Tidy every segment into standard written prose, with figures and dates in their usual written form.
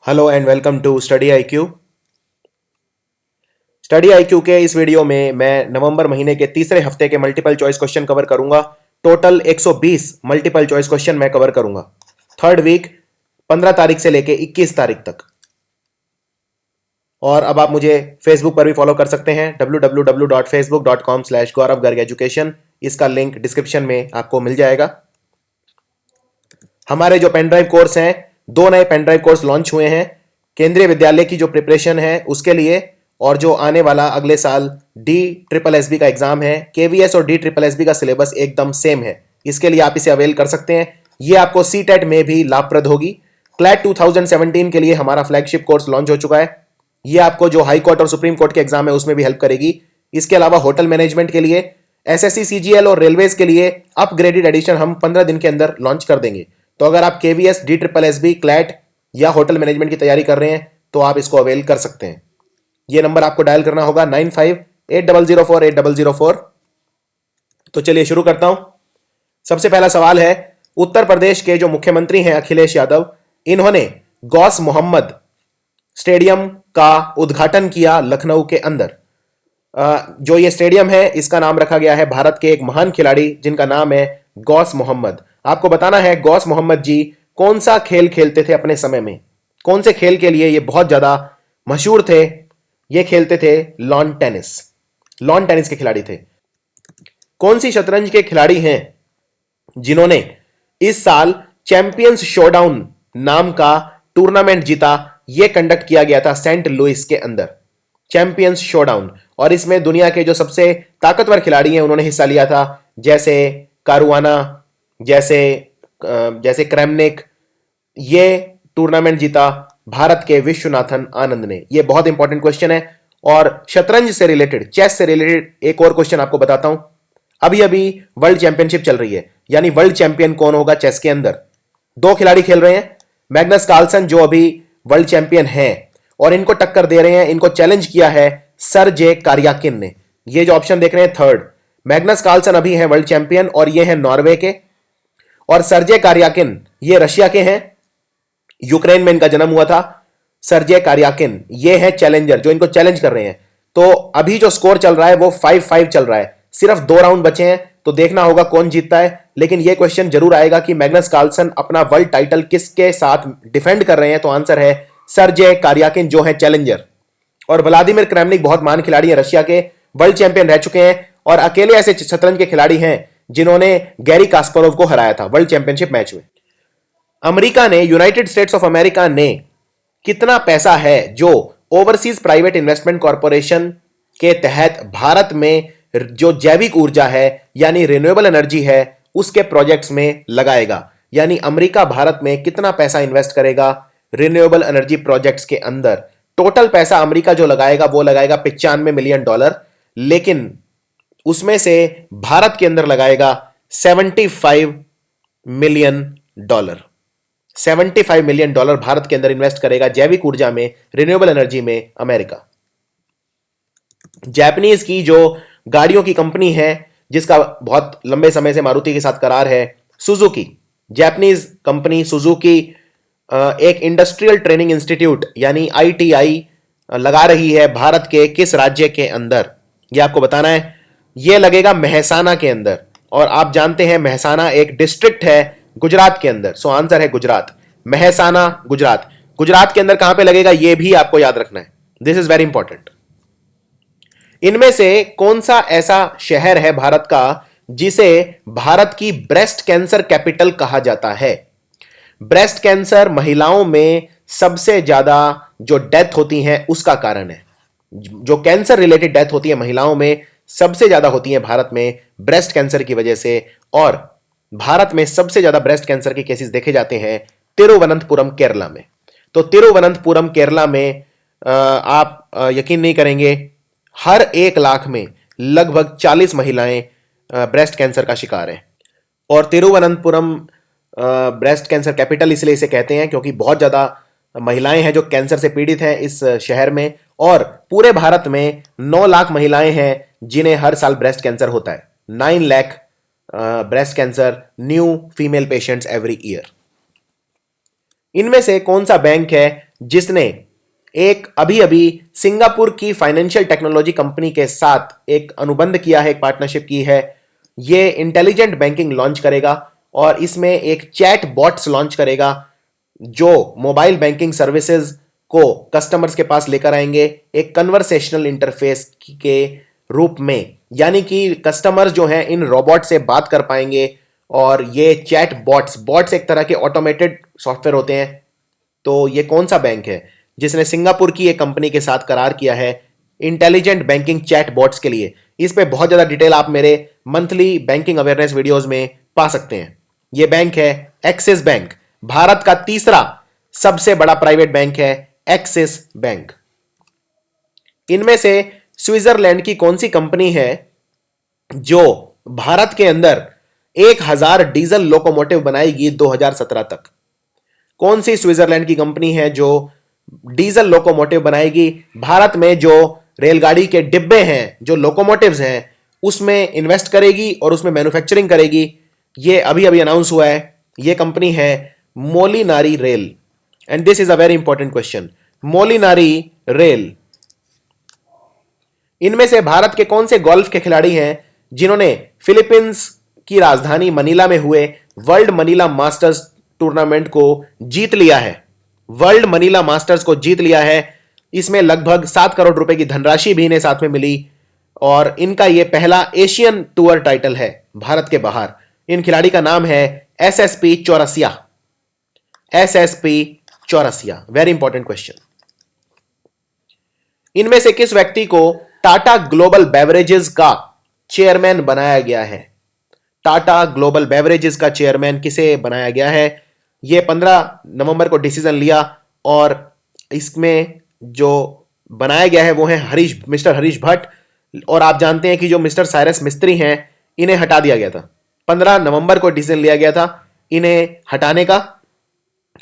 Hello and welcome to study IQ. Study IQ के इस video में मैं नवंबर महीने के तीसरे हफ्ते के मल्टीपल चॉइस क्वेश्चन कवर करूंगा। टोटल 120 मल्टीपल चॉइस क्वेश्चन मैं कवर करूंगा। थर्ड वीक 15 तारीख से लेके 21 तारीख तक। और अब आप मुझे फेसबुक पर भी फॉलो कर सकते हैं www.facebook.com/गौरव गर्ग एजुकेशन। इसका लिंक डिस्क्रिप्शन में आपको मिल जाएगा। हमारे जो पेन ड्राइव कोर्स हैं, 2 नए पेन ड्राइव कोर्स लॉन्च हुए हैं केंद्रीय विद्यालय की जो प्रिपरेशन है उसके लिए, और जो आने वाला अगले साल DSSB का एग्जाम है। KVS और DSSB का सिलेबस एकदम सेम है, इसके लिए आप इसे अवेल कर सकते हैं। ये आपको CTET में भी लाभप्रद होगी। क्लैट 2017 के लिए हमारा फ्लैगशिप कोर्स लॉन्च हो चुका है। ये आपको जो हाई कोर्ट और सुप्रीम कोर्ट के एग्जाम है उसमें भी हेल्प करेगी। इसके अलावा होटल मैनेजमेंट के लिए, SSC CGL और रेलवेज के लिए अपग्रेडेड एडिशन हम 15 दिन के अंदर लॉन्च कर देंगे। तो अगर आप KVS, DSSB, क्लैट या होटल मैनेजमेंट की तैयारी कर रहे हैं तो आप इसको अवेल कर सकते हैं। ये नंबर आपको डायल करना होगा 9580048004। तो चलिए शुरू करता हूं। सबसे पहला सवाल है, उत्तर प्रदेश के जो मुख्यमंत्री हैं अखिलेश यादव, इन्होंने गौस मोहम्मद स्टेडियम का उद्घाटन किया लखनऊ के अंदर। जो ये स्टेडियम है इसका नाम रखा गया है भारत के एक महान खिलाड़ी जिनका नाम है गौस मोहम्मद। आपको बताना है गौस मोहम्मद जी कौन सा खेल खेलते थे अपने समय में, कौन से खेल के लिए ये बहुत ज्यादा मशहूर थे। ये खेलते थे लॉन टेनिस। लॉन टेनिस के खिलाड़ी थे। कौन सी शतरंज के खिलाड़ी हैं जिन्होंने इस साल चैंपियंस शोडाउन नाम का टूर्नामेंट जीता। यह कंडक्ट किया गया था सेंट लुइस के अंदर, चैंपियंस शोडाउन। और इसमें दुनिया के जो सबसे ताकतवर खिलाड़ी हैं उन्होंने हिस्सा लिया था, जैसे कारुआना, जैसे क्रैमनिक। ये टूर्नामेंट जीता भारत के विश्वनाथन आनंद ने। यह बहुत इंपॉर्टेंट क्वेश्चन है। और शतरंज से रिलेटेड, चेस से रिलेटेड एक और क्वेश्चन आपको बताता हूं। अभी अभी वर्ल्ड चैंपियनशिप चल रही है, यानी वर्ल्ड चैंपियन कौन होगा चेस के अंदर। 2 खिलाड़ी खेल रहे हैं, मैग्नस कार्लसन जो अभी वर्ल्ड चैंपियन हैं, और इनको टक्कर दे रहे हैं, इनको चैलेंज किया है सर्जे कार्याकिन ने। ये जो ऑप्शन देख रहे हैं थर्ड, मैग्नस कार्लसन अभी है वर्ल्ड चैंपियन और ये है नॉर्वे के, और सर्जे कार्याकिन ये रशिया के हैं। यूक्रेन में इनका जन्म हुआ था। सर्जे कार्याकिन ये है चैलेंजर जो इनको चैलेंज कर रहे हैं। तो अभी जो स्कोर चल रहा है वो 5-5 चल रहा है। सिर्फ 2 राउंड बचे हैं, तो देखना होगा कौन जीतता है। लेकिन यह क्वेश्चन जरूर आएगा कि मैग्नस कार्लसन अपना वर्ल्ड टाइटल किसके साथ डिफेंड कर रहे हैं। तो आंसर है सर्जे कार्याकिन जो है चैलेंजर। और व्लादिमीर क्रैमनिक बहुत महान खिलाड़ी है, रशिया के, वर्ल्ड चैंपियन रह चुके हैं और अकेले ऐसे शतरंज के खिलाड़ी हैं जिन्होंने गैरी कास्परोव को हराया था वर्ल्ड चैंपियनशिप मैच में। अमेरिका ने, यूनाइटेड स्टेट्स ऑफ अमेरिका ने कितना पैसा है जो ओवरसीज प्राइवेट इन्वेस्टमेंट कॉरपोरेशन के तहत भारत में जो जैविक ऊर्जा है यानी रिन्यूएबल एनर्जी है उसके प्रोजेक्ट्स में लगाएगा। यानी अमेरिका भारत में कितना पैसा इन्वेस्ट करेगा रिन्यूएबल एनर्जी प्रोजेक्ट्स के अंदर। टोटल पैसा अमेरिका जो लगाएगा वो लगाएगा $95 मिलियन, लेकिन उसमें से भारत के अंदर लगाएगा $75 मिलियन। $75 मिलियन भारत के अंदर इन्वेस्ट करेगा जैविक ऊर्जा में, रिन्यूएबल एनर्जी में अमेरिका। जापानीज की जो गाड़ियों की कंपनी है जिसका बहुत लंबे समय से मारुति के साथ करार है, सुजुकी, जापानीज कंपनी सुजुकी एक इंडस्ट्रियल ट्रेनिंग इंस्टीट्यूट यानी ITI लगा रही है भारत के किस राज्य के अंदर। यह आपको बताना है। यह लगेगा मेहसाना के अंदर, और आप जानते हैं मेहसाना एक डिस्ट्रिक्ट है गुजरात के अंदर। सो आंसर है गुजरात, मेहसाना गुजरात। गुजरात के अंदर कहां पे लगेगा यह भी आपको याद रखना है, दिस इज वेरी इंपॉर्टेंट। इनमें से कौन सा ऐसा शहर है भारत का जिसे भारत की ब्रेस्ट कैंसर कैपिटल कहा जाता है। ब्रेस्ट कैंसर महिलाओं में सबसे ज्यादा जो डेथ होती है उसका कारण है। जो कैंसर रिलेटेड डेथ होती है महिलाओं में सबसे ज्यादा होती है भारत में ब्रेस्ट कैंसर की वजह से। और भारत में सबसे ज्यादा ब्रेस्ट कैंसर के केसेस देखे जाते हैं तिरुवनंतपुरम केरला में। तो तिरुवनंतपुरम केरला में आप यकीन नहीं करेंगे, हर 1 लाख में लगभग 40 महिलाएं ब्रेस्ट कैंसर का शिकार हैं। और तिरुवनंतपुरम ब्रेस्ट कैंसर कैपिटल इसलिए इसे कहते हैं क्योंकि बहुत ज्यादा महिलाएं हैं जो कैंसर से पीड़ित हैं इस शहर में। और पूरे भारत में 9 लाख महिलाएं हैं जिन्हें हर साल ब्रेस्ट कैंसर होता है। 9 lakh breast cancer new female patients every year. इनमें से कौन सा बैंक है जिसने एक अभी अभी सिंगापुर की फाइनेंशियल टेक्नोलॉजी कंपनी के साथ एक अनुबंध किया है, एक पार्टनरशिप की है। ये इंटेलिजेंट बैंकिंग लॉन्च करेगा और इसमें एक चैट बॉट्स लॉन्च करेगा जो मोबाइल बैंकिंग सर्विसेज को कस्टमर्स के पास लेकर आएंगे एक कन्वर्सेशनल इंटरफेस के रूप में, यानी कि कस्टमर्स जो हैं इन रोबोट से बात कर पाएंगे। और ये चैट बॉट्स एक तरह के ऑटोमेटेड सॉफ्टवेयर होते हैं। तो ये कौन सा बैंक है जिसने सिंगापुर की एक कंपनी के साथ करार किया है इंटेलिजेंट बैंकिंग चैट बॉट्स के लिए? इस पे बहुत ज्यादा डिटेल आप मेरे मंथली बैंकिंग अवेयरनेस वीडियोस में पा सकते हैं। ये बैंक है एक्सिस बैंक, भारत का तीसरा सबसे बड़ा प्राइवेट बैंक है एक्सिस बैंक। इनमें से स्विट्जरलैंड की कौन सी कंपनी है जो भारत के अंदर 1000 डीजल लोकोमोटिव बनाएगी 2017 तक? कौन सी स्विट्जरलैंड की कंपनी है जो डीजल लोकोमोटिव बनाएगी? भारत में जो रेलगाड़ी के डिब्बे हैं, जो लोकोमोटिव्स हैं, उसमें इन्वेस्ट करेगी और उसमें मैन्युफैक्चरिंग करेगी। ये अभी अभी अनाउंस हुआ है। ये कंपनी है Molinari rail. And this is a very important question, Molinari rail. इनमें से भारत के कौन से गोल्फ के खिलाड़ी हैं जिन्होंने फिलीपींस की राजधानी मनीला में हुए वर्ल्ड मनीला मास्टर्स टूर्नामेंट को जीत लिया है? वर्ल्ड मनीला मास्टर्स को जीत लिया है। इसमें लगभग 7 करोड़ रुपए की धनराशि भी इन्हें साथ में मिली और इनका यह पहला एशियन टूर टाइटल है भारत के बाहर। इन खिलाड़ी का नाम है SSP Chaurasia. SSP Chaurasia, very important question. इनमें से किस व्यक्ति को टाटा ग्लोबल बेवरेजेस का चेयरमैन बनाया गया है? टाटा ग्लोबल बेवरेजेस का चेयरमैन किसे बनाया गया है? यह 15 नवंबर को डिसीजन लिया और इसमें जो बनाया गया है वो है मिस्टर हरीश भट्ट। और आप जानते हैं कि जो मिस्टर साइरस मिस्त्री हैं इन्हें हटा दिया गया था। 15 नवंबर को डिसीजन लिया गया था इन्हें हटाने का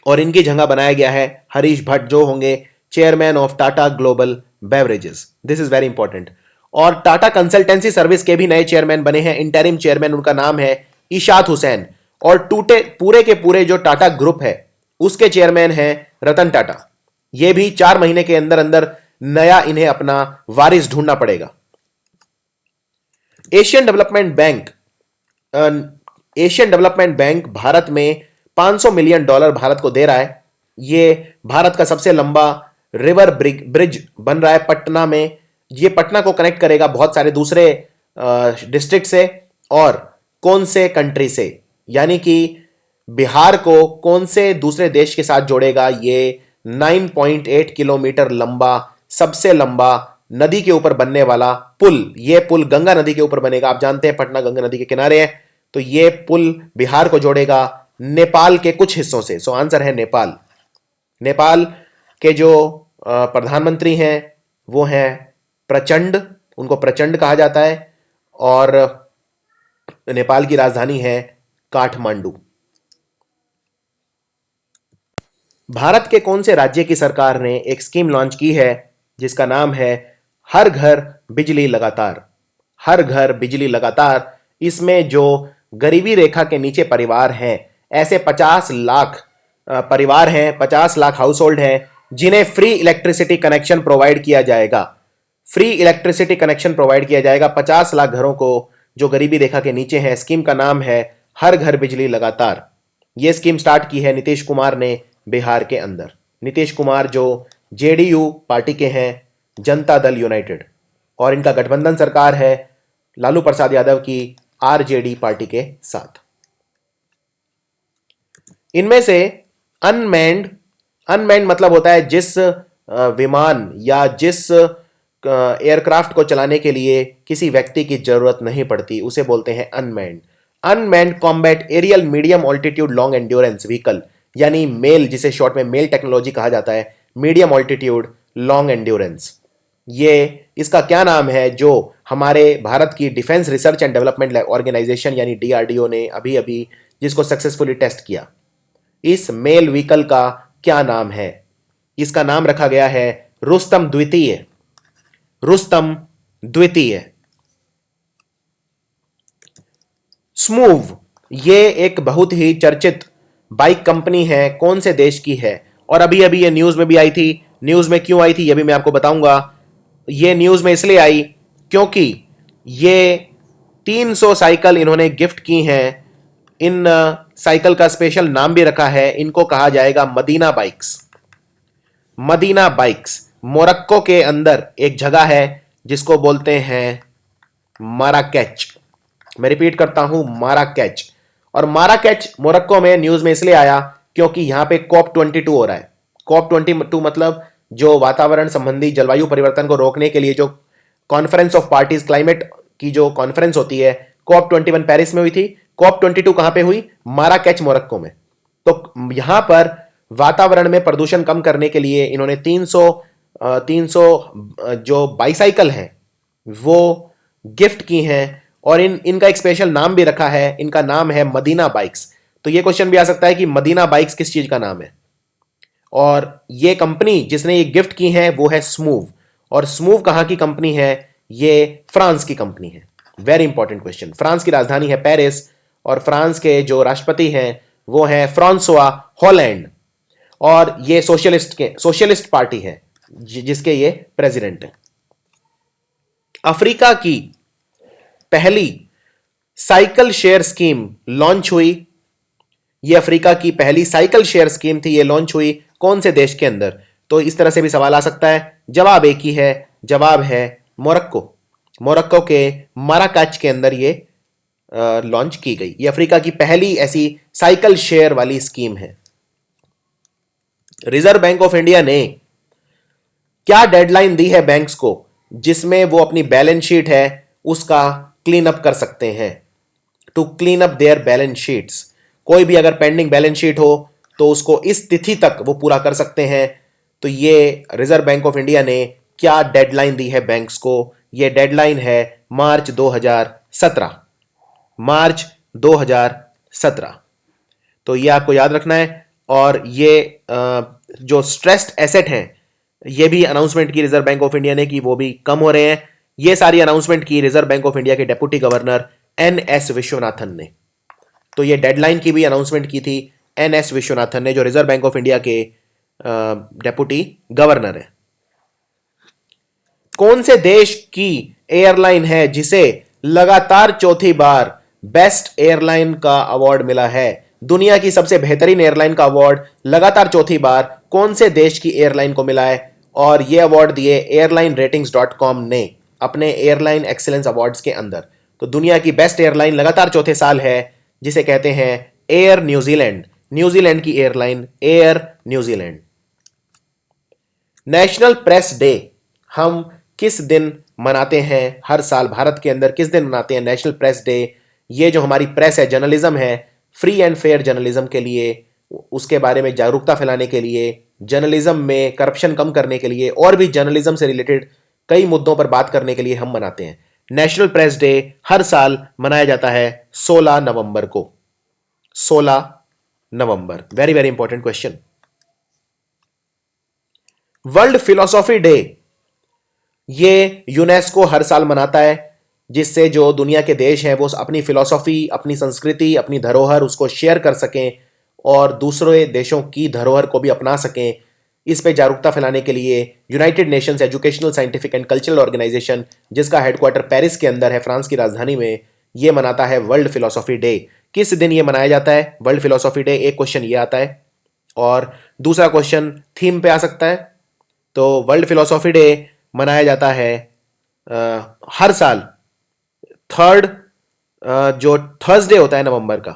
और इनकी जगह बनाया गया है हरीश भट्ट, जो होंगे chairman of Tata global beverages. This is very important. और टाटा कंसल्टेंसी सर्विस के भी नए चेयरमैन बने हैं। इंटरिम चेयरमैन उनका नाम है इशात हुसैन। और पूरे के पूरे जो टाटा ग्रुप है उसके चेयरमैन हैं रतन टाटा। ये भी 4 महीने के अंदर अंदर नया इन्हें अपना वारिस ढूंढना पड़ेगा। एशियन डेवलपमेंट बैंक भारत में $500 मिलियन भारत को दे रहा है। ये भारत का सबसे लंबा रिवर ब्रिज बन रहा है पटना में। ये पटना को कनेक्ट करेगा बहुत सारे दूसरे डिस्ट्रिक्ट से और कौन से कंट्री से, यानी कि बिहार को कौन से दूसरे देश के साथ जोड़ेगा। ये 9.8 किलोमीटर लंबा, सबसे लंबा नदी के ऊपर बनने वाला पुल, ये पुल गंगा नदी के ऊपर बनेगा। आप जानते हैं पटना गंगा नदी के किनारे है, तो ये पुल बिहार को जोड़ेगा नेपाल के कुछ हिस्सों से। सो आंसर है नेपाल। नेपाल के जो प्रधानमंत्री हैं वो हैं प्रचंड, उनको प्रचंड कहा जाता है और नेपाल की राजधानी है काठमांडू। भारत के कौन से राज्य की सरकार ने एक स्कीम लॉन्च की है जिसका नाम है हर घर बिजली लगातार? हर घर बिजली लगातार। इसमें जो गरीबी रेखा के नीचे परिवार हैं, ऐसे 50 लाख परिवार हैं, 50 लाख हाउस होल्ड हैं जिन्हें फ्री इलेक्ट्रिसिटी कनेक्शन प्रोवाइड किया जाएगा। फ्री इलेक्ट्रिसिटी कनेक्शन प्रोवाइड किया जाएगा 50 लाख घरों को जो गरीबी रेखा के नीचे हैं। स्कीम का नाम है हर घर बिजली लगातार। यह स्कीम स्टार्ट की है नीतीश कुमार ने बिहार के अंदर। नीतीश कुमार जो जेडीयू पार्टी के हैं, जनता दल यूनाइटेड, और इनका गठबंधन सरकार है लालू प्रसाद यादव की आरजेडी पार्टी के साथ। इनमें से अनमैन्ड मतलब होता है जिस विमान या जिस एयरक्राफ्ट को चलाने के लिए किसी व्यक्ति की जरूरत नहीं पड़ती, उसे बोलते हैं unmanned. Unmanned combat aerial medium altitude long endurance vehicle, यानी मेल, जिसे शॉर्ट में मेल टेक्नोलॉजी कहा जाता है, मीडियम ऑल्टीट्यूड लॉन्ग एंड्योरेंस। ये इसका क्या नाम है जो हमारे भारत की defence research and development organisation यानी डीआरडीओ ने अभी अभी जिसको सक्सेसफुली टेस्ट किया, इस मेल व्हीकल का क्या नाम है? इसका नाम रखा गया है रुस्तम द्वितीय। रुस्तम द्वितीय। स्मूव, ये एक बहुत ही चर्चित बाइक कंपनी है। कौन से देश की है और अभी अभी ये न्यूज में भी आई थी। न्यूज में क्यों आई थी ये भी मैं आपको बताऊंगा। ये न्यूज में इसलिए आई क्योंकि ये 300 साइकिल इन्होंने गिफ्ट की हैं। इन साइकिल का स्पेशल नाम भी रखा है, इनको कहा जाएगा Medina bikes. Medina bikes Morocco के अंदर एक जगह है जिसको बोलते हैं माराकेच। मैं रिपीट करता हूं, माराकेच। और माराकेच मोरक्को में न्यूज में इसलिए आया क्योंकि यहां पे COP22 हो रहा है। COP22 मतलब जो वातावरण संबंधी जलवायु परिवर्तन को रोकने के लिए जो कॉन्फ्रेंस ऑफ पार्टीज क्लाइमेट की जो कॉन्फ्रेंस होती है, COP21 पेरिस में हुई थी। COP22 कहां पे हुई? माराकेच मोरक्को में। तो यहां पर वातावरण में प्रदूषण कम करने के लिए इन्होंने 300 जो बाइसाइकिल हैं वो गिफ्ट की हैं और इनका एक स्पेशल नाम भी रखा है। इनका नाम है मदीना बाइक्स। तो ये क्वेश्चन भी आ सकता है कि मदीना बाइक्स किस चीज का नाम है। और ये कंपनी जिसने ये गिफ्ट की है वो है स्मूव। और स्मूव कहां की कंपनी है? ये फ्रांस की कंपनी है। Very important question. फ्रांस की राजधानी है पेरिस और फ्रांस के जो राष्ट्रपति हैं वो हैं फ्रांसवा हॉलैंड। और ये सोशलिस्ट पार्टी है जिसके ये प्रेसिडेंट हैं। अफ्रीका की पहली साइकिल शेयर स्कीम लॉन्च हुई। ये अफ्रीका की पहली साइकिल शेयर स्कीम थी, ये लॉन्च हुई कौन से देश के अंदर? तो इस तरह से भी सवाल आ सकता है। जवाब एक ही है, जवाब है मोरक्को। मोरक्को के माराकाच के अंदर ये लॉन्च की गई। ये अफ्रीका की पहली ऐसी साइकिल शेयर वाली स्कीम है। रिजर्व बैंक ऑफ इंडिया ने क्या डेडलाइन दी है बैंक्स को जिसमें वो अपनी बैलेंस शीट है उसका क्लीन अप कर सकते हैं? To clean up their balance sheets. कोई भी अगर पेंडिंग बैलेंस शीट हो तो उसको इस तिथि तक वो पूरा कर सकते हैं। तो ये रिजर्व बैंक ऑफ इंडिया ने क्या डेडलाइन दी है बैंक्स को? ये डेडलाइन है मार्च 2017। मार्च 2017। तो ये आपको याद रखना है। और ये जो स्ट्रेस्ड एसेट हैं ये भी अनाउंसमेंट की रिजर्व बैंक ऑफ इंडिया ने कि वो भी कम हो रहे हैं। ये सारी अनाउंसमेंट की रिजर्व बैंक ऑफ इंडिया के डेप्यूटी गवर्नर NS विश्वनाथन ने। तो ये डेडलाइन की भी अनाउंसमेंट की थी NS विश्वनाथन ने जो रिजर्व बैंक ऑफ इंडिया के डेप्यूटी गवर्नर है। कौन से देश की एयरलाइन है जिसे लगातार चौथी बार बेस्ट एयरलाइन का अवार्ड मिला है? दुनिया की सबसे बेहतरीन एयरलाइन का अवार्ड लगातार चौथी बार कौन से देश की एयरलाइन को मिला है? और यह अवार्ड दिए airlineratings.com ने अपने एयरलाइन एक्सीलेंस अवार्ड्स के अंदर। तो दुनिया की बेस्ट एयरलाइन लगातार चौथे साल है जिसे कहते हैं एयर न्यूजीलैंड। न्यूजीलैंड की airline air New Zealand. National press day हम किस दिन मनाते हैं हर साल? भारत के अंदर किस दिन मनाते हैं नेशनल प्रेस डे? ये जो हमारी प्रेस है, जर्नलिज्म है, फ्री एंड फेयर जर्नलिज्म के लिए, उसके बारे में जागरूकता फैलाने के लिए, जर्नलिज्म में करप्शन कम करने के लिए और भी जर्नलिज्म से रिलेटेड कई मुद्दों पर बात करने के लिए हम मनाते हैं। नेशनल प्रेस डे हर साल मनाया जाता है 16 नवंबर को। 16 नवंबर। Very very important question. World philosophy day ये यूनेस्को हर साल मनाता है जिससे जो दुनिया के देश हैं वो अपनी फिलॉसफी, अपनी संस्कृति, अपनी धरोहर उसको शेयर कर सकें और दूसरे देशों की धरोहर को भी अपना सकें। इस पे जागरूकता फैलाने के लिए United Nations educational, scientific and cultural organisation, जिसका हेडक्वार्टर पेरिस के अंदर है, फ्रांस की राजधानी में, ये मनाता है वर्ल्ड फिलोसॉफी डे। किस दिन ये मनाया जाता है वर्ल्ड फिलोसॉफी डे? एक क्वेश्चन ये आता है और दूसरा क्वेश्चन थीम पे आ सकता है। तो वर्ल्ड फिलोसॉफी डे मनाया जाता है हर साल थर्ड जो थर्सडे होता है नवंबर का,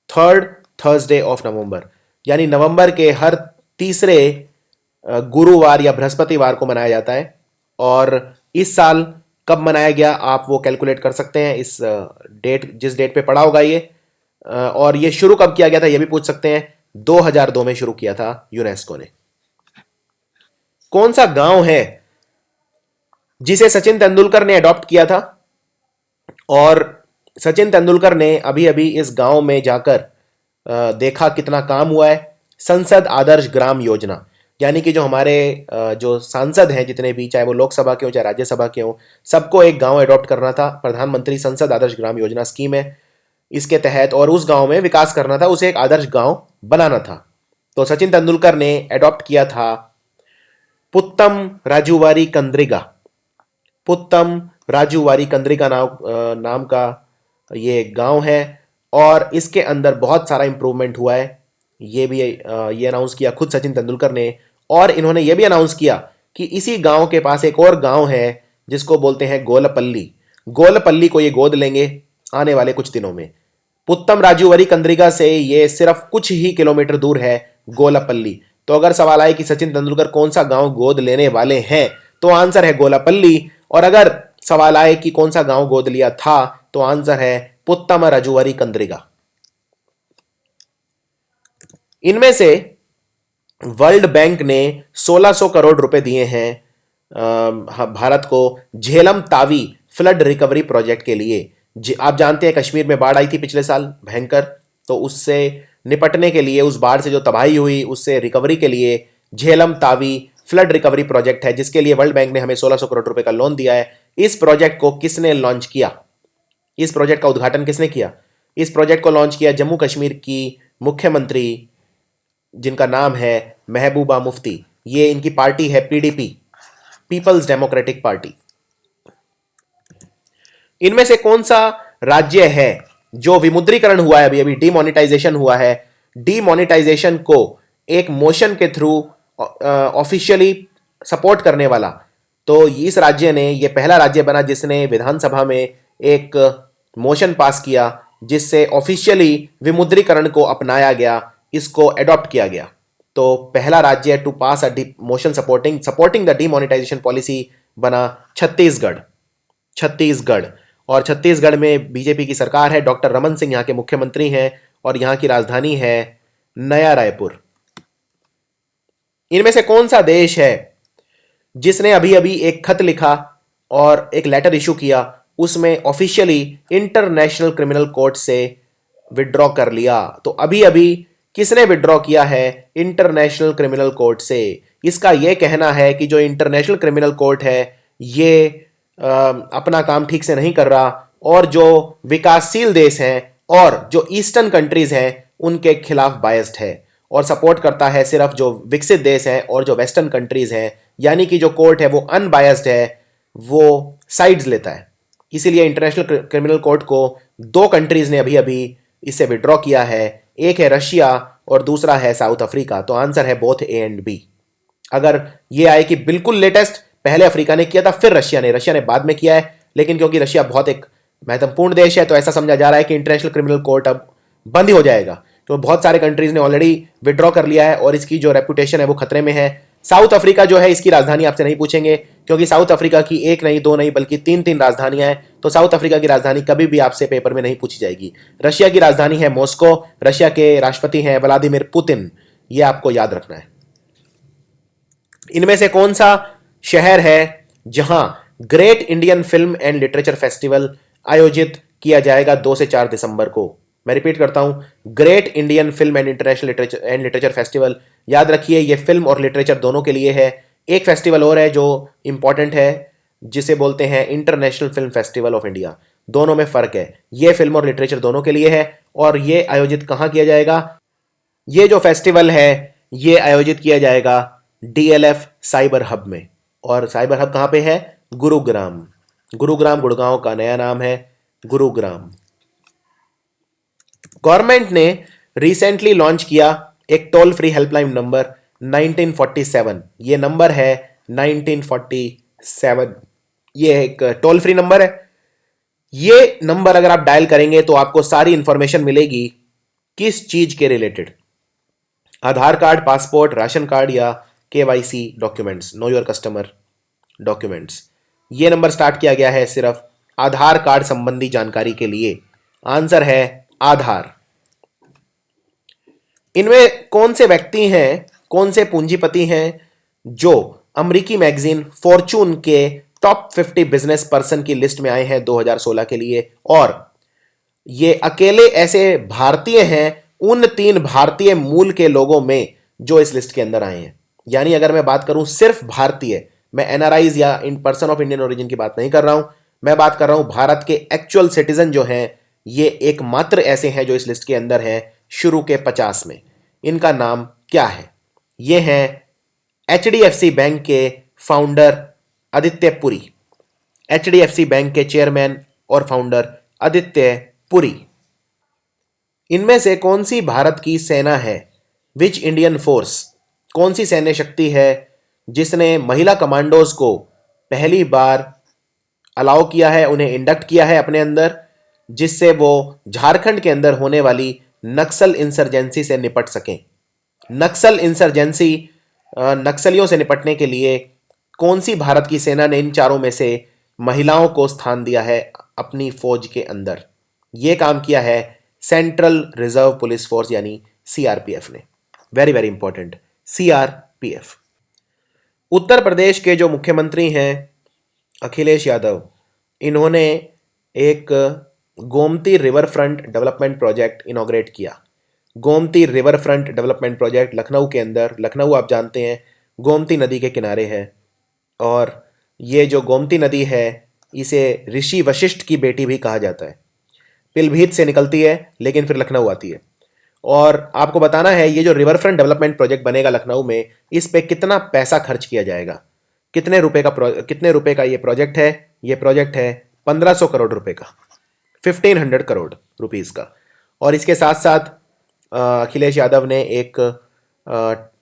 थर्ड थर्सडे ऑफ नवंबर, यानी नवंबर के हर तीसरे गुरुवार या बृहस्पतिवार को मनाया जाता है। और इस साल कब मनाया गया आप वो कैलकुलेट कर सकते हैं, इस डेट जिस डेट पे पड़ा होगा ये। और ये शुरू कब किया गया था ये भी पूछ सकते हैं। 2002 में शुरू किया था यूनेस्को ने। कौन सा गांव है जिसे सचिन तेंदुलकर ने अडॉप्ट किया था? और सचिन तेंदुलकर ने अभी अभी इस गांव में जाकर देखा कितना काम हुआ है। संसद आदर्श ग्राम योजना, यानी कि जो हमारे जो सांसद हैं जितने भी, चाहे वो लोकसभा के हो चाहे राज्यसभा के हो, सबको एक गांव अडॉप्ट करना था। प्रधानमंत्री संसद आदर्श ग्राम योजना स्कीम है इसके तहत, और उस गांव में विकास करना था, उसे एक आदर्श गांव बनाना था। तो सचिन तेंदुलकर ने एडॉप्ट किया था पुत्तम राजूवारी कंद्रिगा। पुत्तम राजूवारी कंद्रिगा नाम का ये गांव है, और इसके अंदर बहुत सारा इंप्रूवमेंट हुआ है। ये अनाउंस किया खुद सचिन तेंदुलकर ने, और इन्होंने ये भी अनाउंस किया कि इसी गांव के पास एक और गांव है जिसको बोलते हैं गोलपल्ली। गोलपल्ली को ये गोद लेंगे आने वाले कुछ दिनों में। पुत्तम राजूवरी कंद्रिगा से ये सिर्फ कुछ ही किलोमीटर दूर है गोलापल्ली। तो अगर सवाल आए कि सचिन तेंदुलकर कौन सा गांव गोद लेने वाले हैं, तो आंसर है गोलापल्ली। और अगर सवाल आए कि कौन सा गांव गोद लिया था, तो आंसर है पुत्तम राजूवरी कंद्रिगा। इनमें से वर्ल्ड बैंक ने 1600 करोड़ रुपए दिए हैं भारत को Jhelum Tawi flood recovery project के लिए। आप जानते हैं कश्मीर में बाढ़ आई थी पिछले साल भयंकर, तो उससे निपटने के लिए, उस बाढ़ से जो तबाही हुई उससे रिकवरी के लिए Jhelum Tawi flood recovery project है, जिसके लिए वर्ल्ड बैंक ने हमें 1600 करोड़ रुपए का लोन दिया है। इस प्रोजेक्ट को किसने लॉन्च किया? इस प्रोजेक्ट का उद्घाटन किसने किया? इस प्रोजेक्ट को लॉन्च किया जम्मू कश्मीर की मुख्यमंत्री, जिनका नाम है महबूबा मुफ्ती। ये इनकी पार्टी है पीडीपी, पीपल्स डेमोक्रेटिक पार्टी। इनमें से कौन सा राज्य है जो विमुद्रीकरण हुआ है, अभी अभी डीमोनेटाइजेशन हुआ है, डीमोनेटाइजेशन को एक मोशन के थ्रू ऑफिशियली सपोर्ट करने वाला? तो इस राज्य ने, ये पहला राज्य बना जिसने विधानसभा में एक मोशन पास किया जिससे ऑफिशियली विमुद्रीकरण को अपनाया गया, इसको एडॉप्ट किया गया। तो पहला राज्य to pass a motion supporting the demonetisation policy बना छत्तीसगढ़। छत्तीसगढ़, और छत्तीसगढ़ में बीजेपी की सरकार है, डॉक्टर रमन सिंह यहाँ के मुख्यमंत्री हैं, और यहाँ की राजधानी है नया रायपुर। इनमें से कौन सा देश है जिसने अभी अभी एक खत लिखा और एक लेटर इशू किया, उसमें ऑफिशियली इंटरनेशनल क्रिमिनल कोर्ट से विड्रॉ कर लिया? तो अभी अभी किसने विड्रॉ किया है इंटरनेशनल क्रिमिनल कोर्ट से? इसका यह कहना है कि जो इंटरनेशनल क्रिमिनल कोर्ट है ये अपना काम ठीक से नहीं कर रहा, और जो विकासशील देश हैं और जो ईस्टर्न कंट्रीज हैं उनके खिलाफ बायस्ड है, और सपोर्ट करता है सिर्फ जो विकसित देश हैं और जो वेस्टर्न कंट्रीज हैं। यानी कि जो कोर्ट है वो अनबायस्ड है, वो साइड्स लेता है। इसीलिए इंटरनेशनल क्रिमिनल कोर्ट को दो कंट्रीज ने अभी अभी इससे विड्रॉ किया है, एक है रशिया और दूसरा है साउथ अफ्रीका। तो आंसर है बोथ ए एंड बी। अगर ये आए कि बिल्कुल लेटेस्ट, पहले अफ्रीका ने किया था फिर रशिया ने बाद में किया है, लेकिन क्योंकि रशिया बहुत एक महत्वपूर्ण देश है तो ऐसा समझा जा रहा है कि इंटरनेशनल क्रिमिनल कोर्ट अब बंद ही हो जाएगा। तो बहुत सारे कंट्रीज ने ऑलरेडी विड्रॉ कर लिया है और इसकी जो रेपुटेशन है वो खतरे में है। साउथ अफ्रीका जो है, इसकी राजधानी आपसे नहीं पूछेंगे क्योंकि साउथ अफ्रीका की एक नहीं, दो नहीं, बल्कि तीन तीन राजधानियां हैं। तो साउथ अफ्रीका की राजधानी कभी भी आपसे पेपर में नहीं पूछी जाएगी। रशिया की राजधानी है मॉस्को, रशिया के राष्ट्रपति हैं व्लादिमीर पुतिन, ये आपको याद रखना है। इनमें से कौन सा शहर है जहां great Indian film and literature festival आयोजित किया जाएगा 2 से 4 दिसंबर को? मैं रिपीट करता हूं, great Indian film and international literature festival. याद रखिए ये फिल्म और लिटरेचर दोनों के लिए है। एक फेस्टिवल और है जो इंपॉर्टेंट है, जिसे बोलते हैं international film festival of India. दोनों में फर्क है, ये फिल्म और लिटरेचर दोनों के लिए है। और ये आयोजित कहां किया जाएगा? ये जो फेस्टिवल है ये आयोजित किया जाएगा डीएलएफ साइबर हब में। और साइबर हब कहां पे है? गुरुग्राम। गुरुग्राम गुड़गांव का नया नाम है, गुरुग्राम। गवर्नमेंट ने रिसेंटली लॉन्च किया एक टोल फ्री हेल्पलाइन नंबर 1947। ये नंबर है 1947। ये एक टोल फ्री नंबर है। ये नंबर अगर आप डायल करेंगे तो आपको सारी इंफॉर्मेशन मिलेगी। किस चीज के रिलेटेड? आधार कार्ड, पासपोर्ट, राशन कार्ड या KYC documents, know your customer documents. ये नंबर स्टार्ट किया गया है सिर्फ आधार कार्ड संबंधी जानकारी के लिए। आंसर है आधार। इनमें कौन से व्यक्ति हैं, कौन से पूंजीपति हैं जो अमेरिकी मैगजीन फॉर्चून के टॉप 50 बिजनेस पर्सन की लिस्ट में आए हैं 2016 के लिए? और ये अकेले ऐसे भारतीय हैं उन 3 भारतीय मूल के लोगों में जो इस लिस्ट के अंदर आए हैं। यानी अगर मैं बात करूं सिर्फ भारतीय, मैं एनआरआईज या in person of Indian origin की बात नहीं कर रहा हूं, मैं बात कर रहा हूं भारत के एक्चुअल सिटीजन जो हैं, ये एकमात्र ऐसे हैं जो इस लिस्ट के अंदर हैं शुरू के 50 में। इनका नाम क्या है? ये हैं HDFC बैंक के founder Aditya Puri, HDFC bank के चेयरमैन और फाउंडर आदित्य पुरी। इनमें से कौन सी भारत की सेना है? विच इंडियन फोर्स, कौन सी सैन्य शक्ति है जिसने महिला कमांडोज को पहली बार अलाउ किया है, उन्हें इंडक्ट किया है अपने अंदर, जिससे वो झारखंड के अंदर होने वाली नक्सल इंसर्जेंसी से निपट सकें? नक्सल इंसर्जेंसी, नक्सलियों से निपटने के लिए कौन सी भारत की सेना ने इन चारों में से महिलाओं को स्थान दिया है अपनी फौज के अंदर? यह काम किया है सेंट्रल रिजर्व पुलिस फोर्स यानी सीआरपीएफ ने। Very very important, CRPF. Uttar Pradesh के जो मुख्यमंत्री हैं अखिलेश यादव, इन्होंने एक Gomti river front development project inaugurate किया। Gomti river front development project Lucknow के अंदर, लखनऊ आप जानते हैं गोमती नदी के किनारे है, और ये जो गोमती नदी है इसे ऋषि वशिष्ठ की बेटी भी कहा जाता है। पीलीभीत से निकलती है लेकिन फिर लखनऊ आती है। और आपको बताना है ये जो रिवर फ्रंट डेवलपमेंट प्रोजेक्ट बनेगा लखनऊ में, इस पे कितना पैसा खर्च किया जाएगा, कितने रुपए का ये प्रोजेक्ट है? ये प्रोजेक्ट है 1500 करोड़ रुपए का, 1500 करोड़ रुपीस का। और इसके साथ साथ अखिलेश यादव ने एक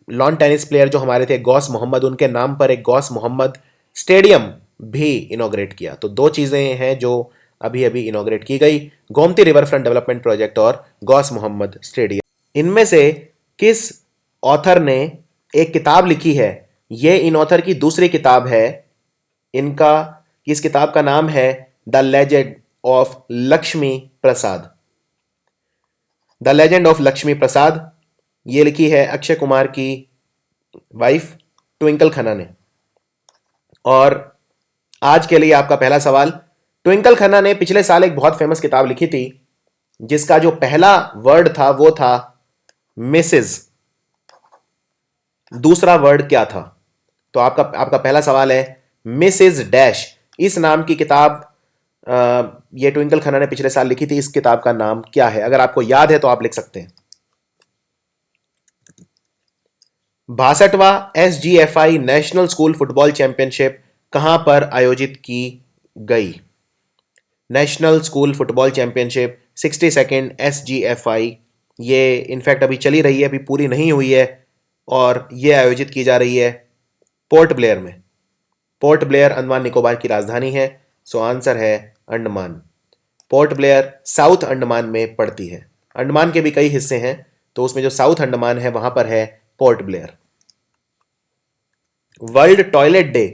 लॉन टेनिस प्लेयर जो हमारे थे गौस मोहम्मद, उनके नाम पर एक गौस मोहम्मद स्टेडियम भी इनॉग्रेट किया। तो दो चीज़ें हैं जो अभी अभी इनॉग्रेट की गई, Gomti river front development project और गौस मोहम्मद स्टेडियम। इनमें से किस ऑथर ने एक किताब लिखी है? ये इन ऑथर की दूसरी किताब है। इस किताब का नाम है the legend of Lakshmi Prasad. The legend of Lakshmi Prasad, ये लिखी है अक्षय कुमार की वाइफ ट्विंकल खन्ना ने। और आज के लिए आपका पहला सवाल, ट्विंकल खन्ना ने पिछले साल एक बहुत फेमस किताब लिखी थी जिसका जो पहला वर्ड था वो था मिसेज, दूसरा वर्ड क्या था? तो आपका पहला सवाल है मिसेज डैश। इस नाम की किताब ये ट्विंकल खन्ना ने पिछले साल लिखी थी, इस किताब का नाम क्या है? अगर आपको याद है तो आप लिख सकते हैं। 62वां SGFI national school football championship कहां पर आयोजित की गई? National school football championship 62nd SGFI, ये इनफैक्ट अभी चली रही है, अभी पूरी नहीं हुई है, और ये आयोजित की जा रही है पोर्ट ब्लेयर में। पोर्ट ब्लेयर अंडमान निकोबार की राजधानी है, सो आंसर है Andaman. Port Blair south Andaman में पड़ती है। अंडमान के भी कई हिस्से हैं, तो उसमें जो साउथ अंडमान है वहां पर है port Blair. World toilet day,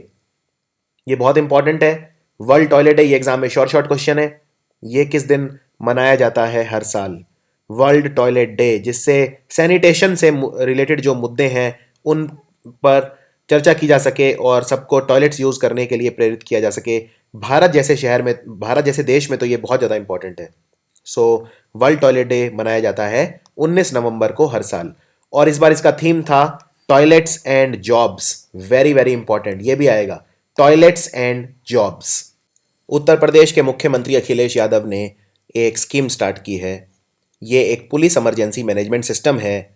ये बहुत इंपॉर्टेंट है। वर्ल्ड टॉयलेट डे, ये एग्जाम में शॉर्ट क्वेश्चन है। ये किस दिन मनाया जाता है हर साल? वर्ल्ड टॉयलेट डे, जिससे सैनिटेशन से रिलेटेड जो मुद्दे हैं उन पर चर्चा की जा सके और सबको टॉयलेट्स यूज करने के लिए प्रेरित किया जा सके। भारत जैसे शहर में, भारत जैसे देश में तो ये बहुत ज़्यादा इंपॉर्टेंट है। सो वर्ल्ड टॉयलेट डे मनाया जाता है 19 नवंबर को हर साल, और इस बार इसका थीम था toilets and jobs. Very very important, ये भी आएगा, टॉयलेट्स एंड जॉब्स। उत्तर प्रदेश के मुख्यमंत्री अखिलेश यादव ने एक स्कीम स्टार्ट की है। ये एक पुलिस इमरजेंसी मैनेजमेंट सिस्टम है,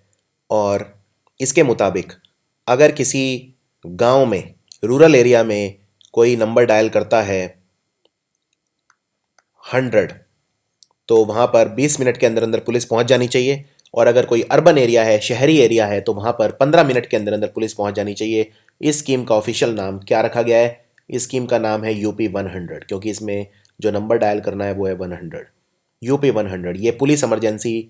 और इसके मुताबिक अगर किसी गांव में, रूरल एरिया में कोई नंबर डायल करता है 100, तो वहाँ पर 20 मिनट के अंदर अंदर पुलिस पहुँच जानी चाहिए। और अगर कोई अर्बन एरिया है, शहरी एरिया है, तो वहाँ पर 15 मिनट के अंदर अंदर पुलिस पहुँच जानी चाहिए। इस स्कीम का ऑफिशियल नाम क्या रखा गया है? इस स्कीम का नाम है यूपी 100, क्योंकि इसमें जो नंबर डायल करना है वो है 100। यूपी 100 ये पुलिस इमरजेंसी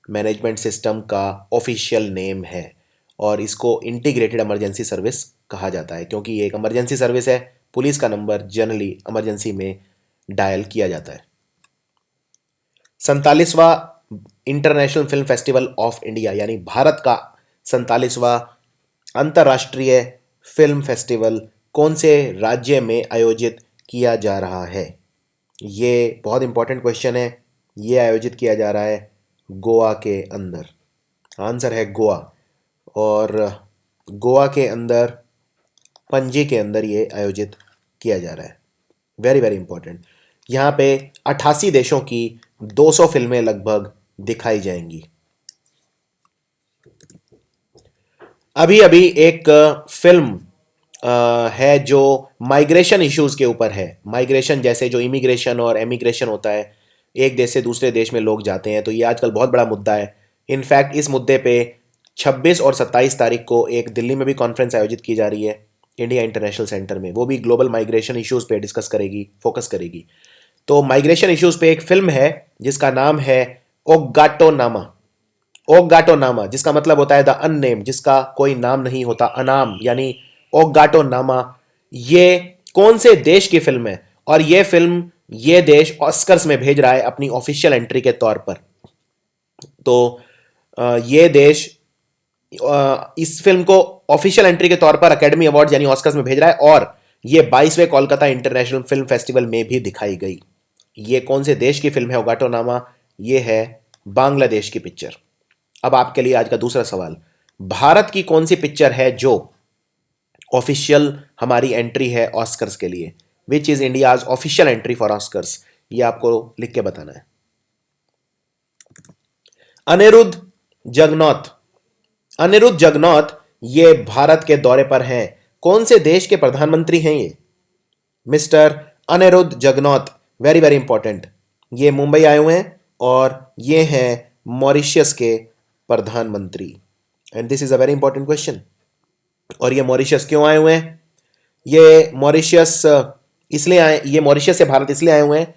मैनेजमेंट सिस्टम का ऑफिशियल नेम है, और इसको इंटीग्रेटेड इमरजेंसी सर्विस कहा जाता है, क्योंकि ये एक इमरजेंसी सर्विस है। पुलिस का नंबर जनरली इमरजेंसी में डायल किया जाता है। 47वां international film festival of India, यानी भारत का 47वां अंतर्राष्ट्रीय फिल्म फेस्टिवल कौन से राज्य में आयोजित किया जा रहा है? ये बहुत इंपॉर्टेंट क्वेश्चन है। ये आयोजित किया जा रहा है गोवा के अंदर। आंसर है गोवा, और गोवा के अंदर पणजी के अंदर ये आयोजित किया जा रहा है। Very very important. यहाँ पे 88 देशों की 200 फिल्में लगभग दिखाई जाएंगी। अभी अभी एक फिल्म है जो माइग्रेशन इश्यूज के ऊपर है। माइग्रेशन जैसे जो इमिग्रेशन और एमिग्रेशन होता है, एक देश से दूसरे देश में लोग जाते हैं, तो ये आजकल बहुत बड़ा मुद्दा है। इनफैक्ट इस मुद्दे पे 26 और 27 तारीख को एक दिल्ली में भी कॉन्फ्रेंस आयोजित की जा रही है इंडिया इंटरनेशनल सेंटर में। वो भी ग्लोबल माइग्रेशन इश्यूज पे डिस्कस करेगी, फोकस करेगी। तो माइग्रेशन इश्यूज पे एक फिल्म है जिसका नाम है ओगाटो नामा। ओगाटो नामा जिसका मतलब होता है द अननेम, जिसका कोई नाम नहीं होता, अनाम, यानी ओगाटो नामा। ये कौन से देश की फिल्म है? और ये फिल्म ये देश ऑस्कर्स में भेज रहा है अपनी ऑफिशियल एंट्री के तौर पर। तो ये देश इस फिल्म को ऑफिशियल एंट्री के तौर पर अकेडमी अवार्ड यानी ऑस्कर्स में भेज रहा है, और ये 22वें कोलकाता इंटरनेशनल फिल्म फेस्टिवल में भी दिखाई गई। ये कौन से देश की फिल्म है ओगाटो नामा? ये है बांग्लादेश की पिक्चर। अब आपके लिए आज का दूसरा सवाल, भारत की कौन सी पिक्चर है जो ऑफिशियल हमारी एंट्री है ऑस्कर्स के लिए? Which is India's official entry for Oscars? ये आपको लिख के बताना है। अनिरुद्ध जगन्नाथ। अनिरुद्ध जगन्नाथ ये भारत के दौरे पर हैं। कौन से देश के प्रधानमंत्री हैं ये? Mister Anerood Jugnauth, very very important. ये मुंबई आए हुए हैं और ये हैं मॉरिशस के प्रधानमंत्री। And this is a very important question. और ये मॉरिशस क्यों आए हुए हैं? ये मॉरिशस इसलिए आए, ये मॉरिशस से भारत इसलिए आए हुए हैं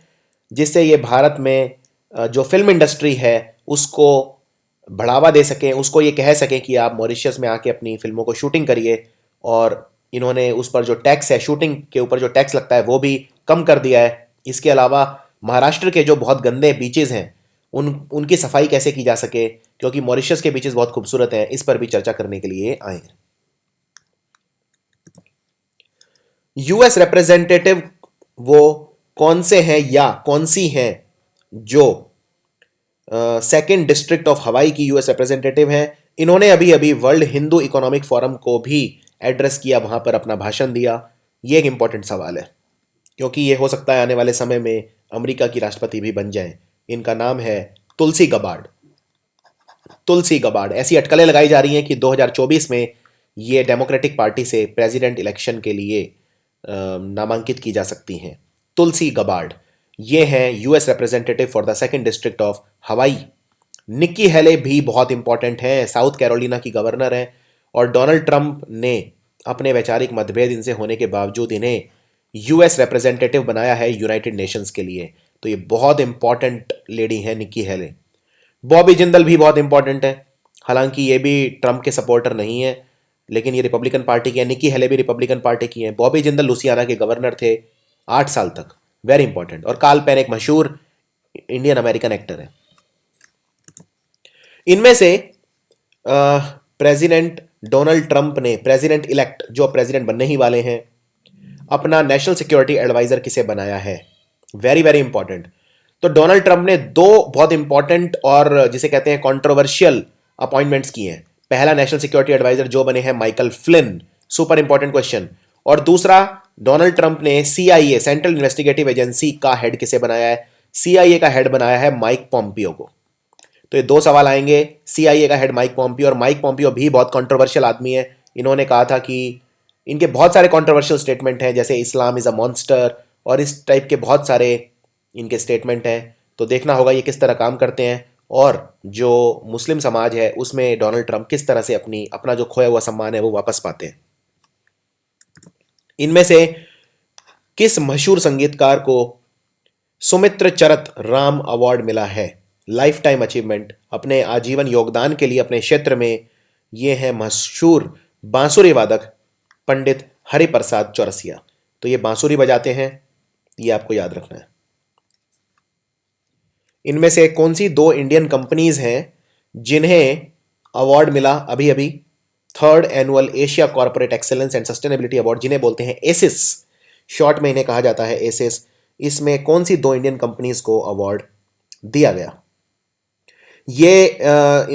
जिससे ये भारत में जो फिल्म इंडस्ट्री है उसको बढ़ावा दे सकें, उसको ये कह सकें कि आप मॉरिशस में आके अपनी फिल्मों को शूटिंग करिए। और इन्होंने उस पर जो टैक्स है, शूटिंग के ऊपर जो टैक्स लगता है, वो भी कम कर दिया है। इसके अलावा महाराष्ट्र के जो बहुत गंदे बीचेस हैं उनकी सफाई कैसे की जा सके, क्योंकि मॉरिशस के बीचेस बहुत खूबसूरत हैं, इस पर भी चर्चा करने के लिए आए हैं। यूएस रिप्रेजेंटेटिव वो कौन से हैं या कौन सी हैं जो सेकेंड डिस्ट्रिक्ट ऑफ हवाई की यूएस रिप्रेजेंटेटिव हैं? इन्होंने अभी अभी वर्ल्ड हिंदू इकोनॉमिक फोरम को भी एड्रेस किया, वहां पर अपना भाषण दिया। ये एक इंपॉर्टेंट सवाल है क्योंकि ये हो सकता है आने वाले समय में अमेरिका की राष्ट्रपति भी बन जाएं। इनका नाम है तुलसी गबार्ड। तुलसी गबार्ड। ऐसी अटकलें लगाई जा रही हैं कि 2024 में ये डेमोक्रेटिक पार्टी से प्रेसिडेंट इलेक्शन के लिए नामांकित की जा सकती हैं। तुलसी गबार्ड ये हैं US representative for the second district of हवाई। निक्की हेले भी बहुत इंपॉर्टेंट हैं, साउथ कैरोलिना की गवर्नर हैं, और डोनाल्ड ट्रंप ने अपने वैचारिक मतभेद इनसे होने के बावजूद इन्हें यूएस रिप्रेजेंटेटिव बनाया है यूनाइटेड नेशंस के लिए। तो ये बहुत इंपॉर्टेंट लेडी हैं निक्की हेले। बॉबी जिंदल भी बहुत इंपॉर्टेंट है, हालांकि ये भी ट्रंप के सपोर्टर नहीं है, लेकिन ये रिपब्लिकन पार्टी की है। निक्की हेले भी रिपब्लिकन पार्टी की हैं। बॉबी जिंदल लुसियाना के गवर्नर थे 8 साल तक, वेरी इंपॉर्टेंट। और कार्ल पेन एक मशहूर इंडियन अमेरिकन एक्टर है। इनमें से प्रेसिडेंट डोनाल्ड ट्रंप ने, प्रेसिडेंट इलेक्ट जो प्रेसिडेंट बनने ही वाले हैं, अपना नेशनल सिक्योरिटी एडवाइजर किसे बनाया है? Very very important. तो डोनाल्ड ट्रंप ने दो बहुत इंपॉर्टेंट और जिसे कहते हैं कंट्रोवर्शियल अपॉइंटमेंट्स किए हैं। पहला नेशनल सिक्योरिटी एडवाइजर जो बने हैं Michael Flint, super important question. और दूसरा, डोनाल्ड ट्रंप ने सीआईए, सेंट्रल इन्वेस्टिगेटिव एजेंसी का हेड किसे बनाया है? सीआईए का हेड बनाया है माइक पॉम्पियो को। तो ये दो सवाल आएंगे। सीआईए का हेड माइक पॉम्पियो, और माइक पॉम्पियो भी बहुत कंट्रोवर्शियल आदमी है। इन्होंने कहा था कि इनके बहुत सारे कंट्रोवर्शियल स्टेटमेंट हैं, जैसे इस्लाम इज अ मॉन्स्टर और इस टाइप के बहुत सारे इनके स्टेटमेंट हैं। तो देखना होगा ये किस तरह काम करते हैं, और जो मुस्लिम समाज है उसमें डोनाल्ड ट्रंप किस तरह से अपना जो खोया हुआ सम्मान है वो वापस पाते हैं। इनमें से किस मशहूर संगीतकार को सुमित्र चरत राम अवार्ड मिला है? लाइफ टाइम अचीवमेंट, अपने आजीवन योगदान के लिए अपने क्षेत्र में। ये है मशहूर बांसुरी वादक पंडित हरिप्रसाद चौरसिया। तो ये बांसुरी बजाते हैं, ये आपको याद रखना है। इनमें से कौन सी दो इंडियन कंपनीज हैं जिन्हें अवार्ड मिला अभी अभी? Third annual Asia corporate excellence and sustainability award, जिन्हें बोलते हैं एसिस, शॉर्ट में इन्हें कहा जाता है एसिस। इसमें कौन सी दो इंडियन कंपनीज को अवार्ड दिया गया? ये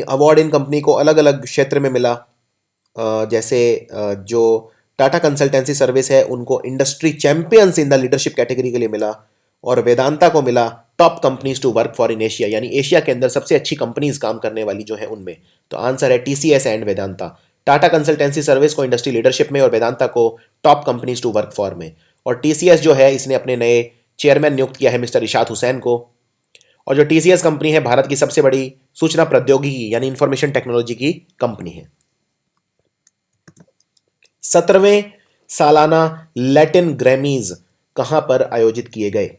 अवार्ड इन कंपनी को अलग अलग क्षेत्र में मिला। जैसे जो टाटा कंसल्टेंसी सर्विस है उनको industry champions in the leadership category के लिए मिला, और वेदांता को मिला top companies to work for in Asia, यानी एशिया के अंदर सबसे अच्छी कंपनीज काम करने वाली जो है उनमें। तो आंसर है TCS and Vedanta. Tata consultancy service को इंडस्ट्री लीडरशिप में और वेदांता को top companies to work for में। और टीसीएस जो है इसने अपने नए चेयरमैन नियुक्त किया है मिस्टर इशात हुसैन को। और जो टीसीएस कंपनी है भारत की सबसे बड़ी सूचना प्रौद्योगिकी यानी इंफॉर्मेशन टेक्नोलॉजी की कंपनी है। 17वें सालाना लैटिन ग्रैमीज कहां पर आयोजित किए गए?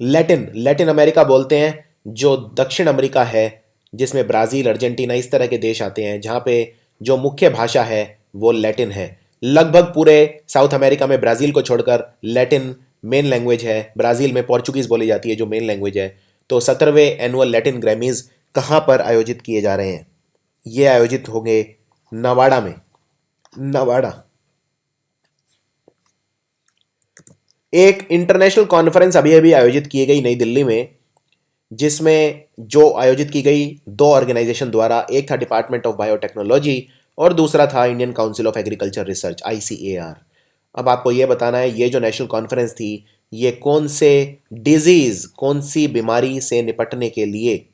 लैटिन अमेरिका बोलते हैं जो दक्षिण अमेरिका है, जिसमें ब्राजील, अर्जेंटीना इस तरह के देश आते हैं, जहां पे जो मुख्य भाषा है वो लैटिन है। लगभग पूरे साउथ अमेरिका में ब्राजील को छोड़कर लैटिन मेन लैंग्वेज है। ब्राजील में पोर्चुगीज बोली जाती है जो मेन लैंग्वेज है। तो 17वें एनुअल लैटिन ग्रैमीज कहां पर आयोजित किए जा रहे हैं? ये आयोजित होंगे नवाड़ा में। नवाड़ा। एक इंटरनेशनल कॉन्फ्रेंस अभी अभी आयोजित की गई नई दिल्ली में, जिसमें जो आयोजित की गई दो ऑर्गेनाइजेशन द्वारा, एक था डिपार्टमेंट ऑफ बायोटेक्नोलॉजी और दूसरा था Indian council of agriculture research ICAR। अब आपको यह बताना है ये जो नेशनल कॉन्फ्रेंस थी ये कौन से डिजीज, कौन सी बीमारी से निपटने के लिए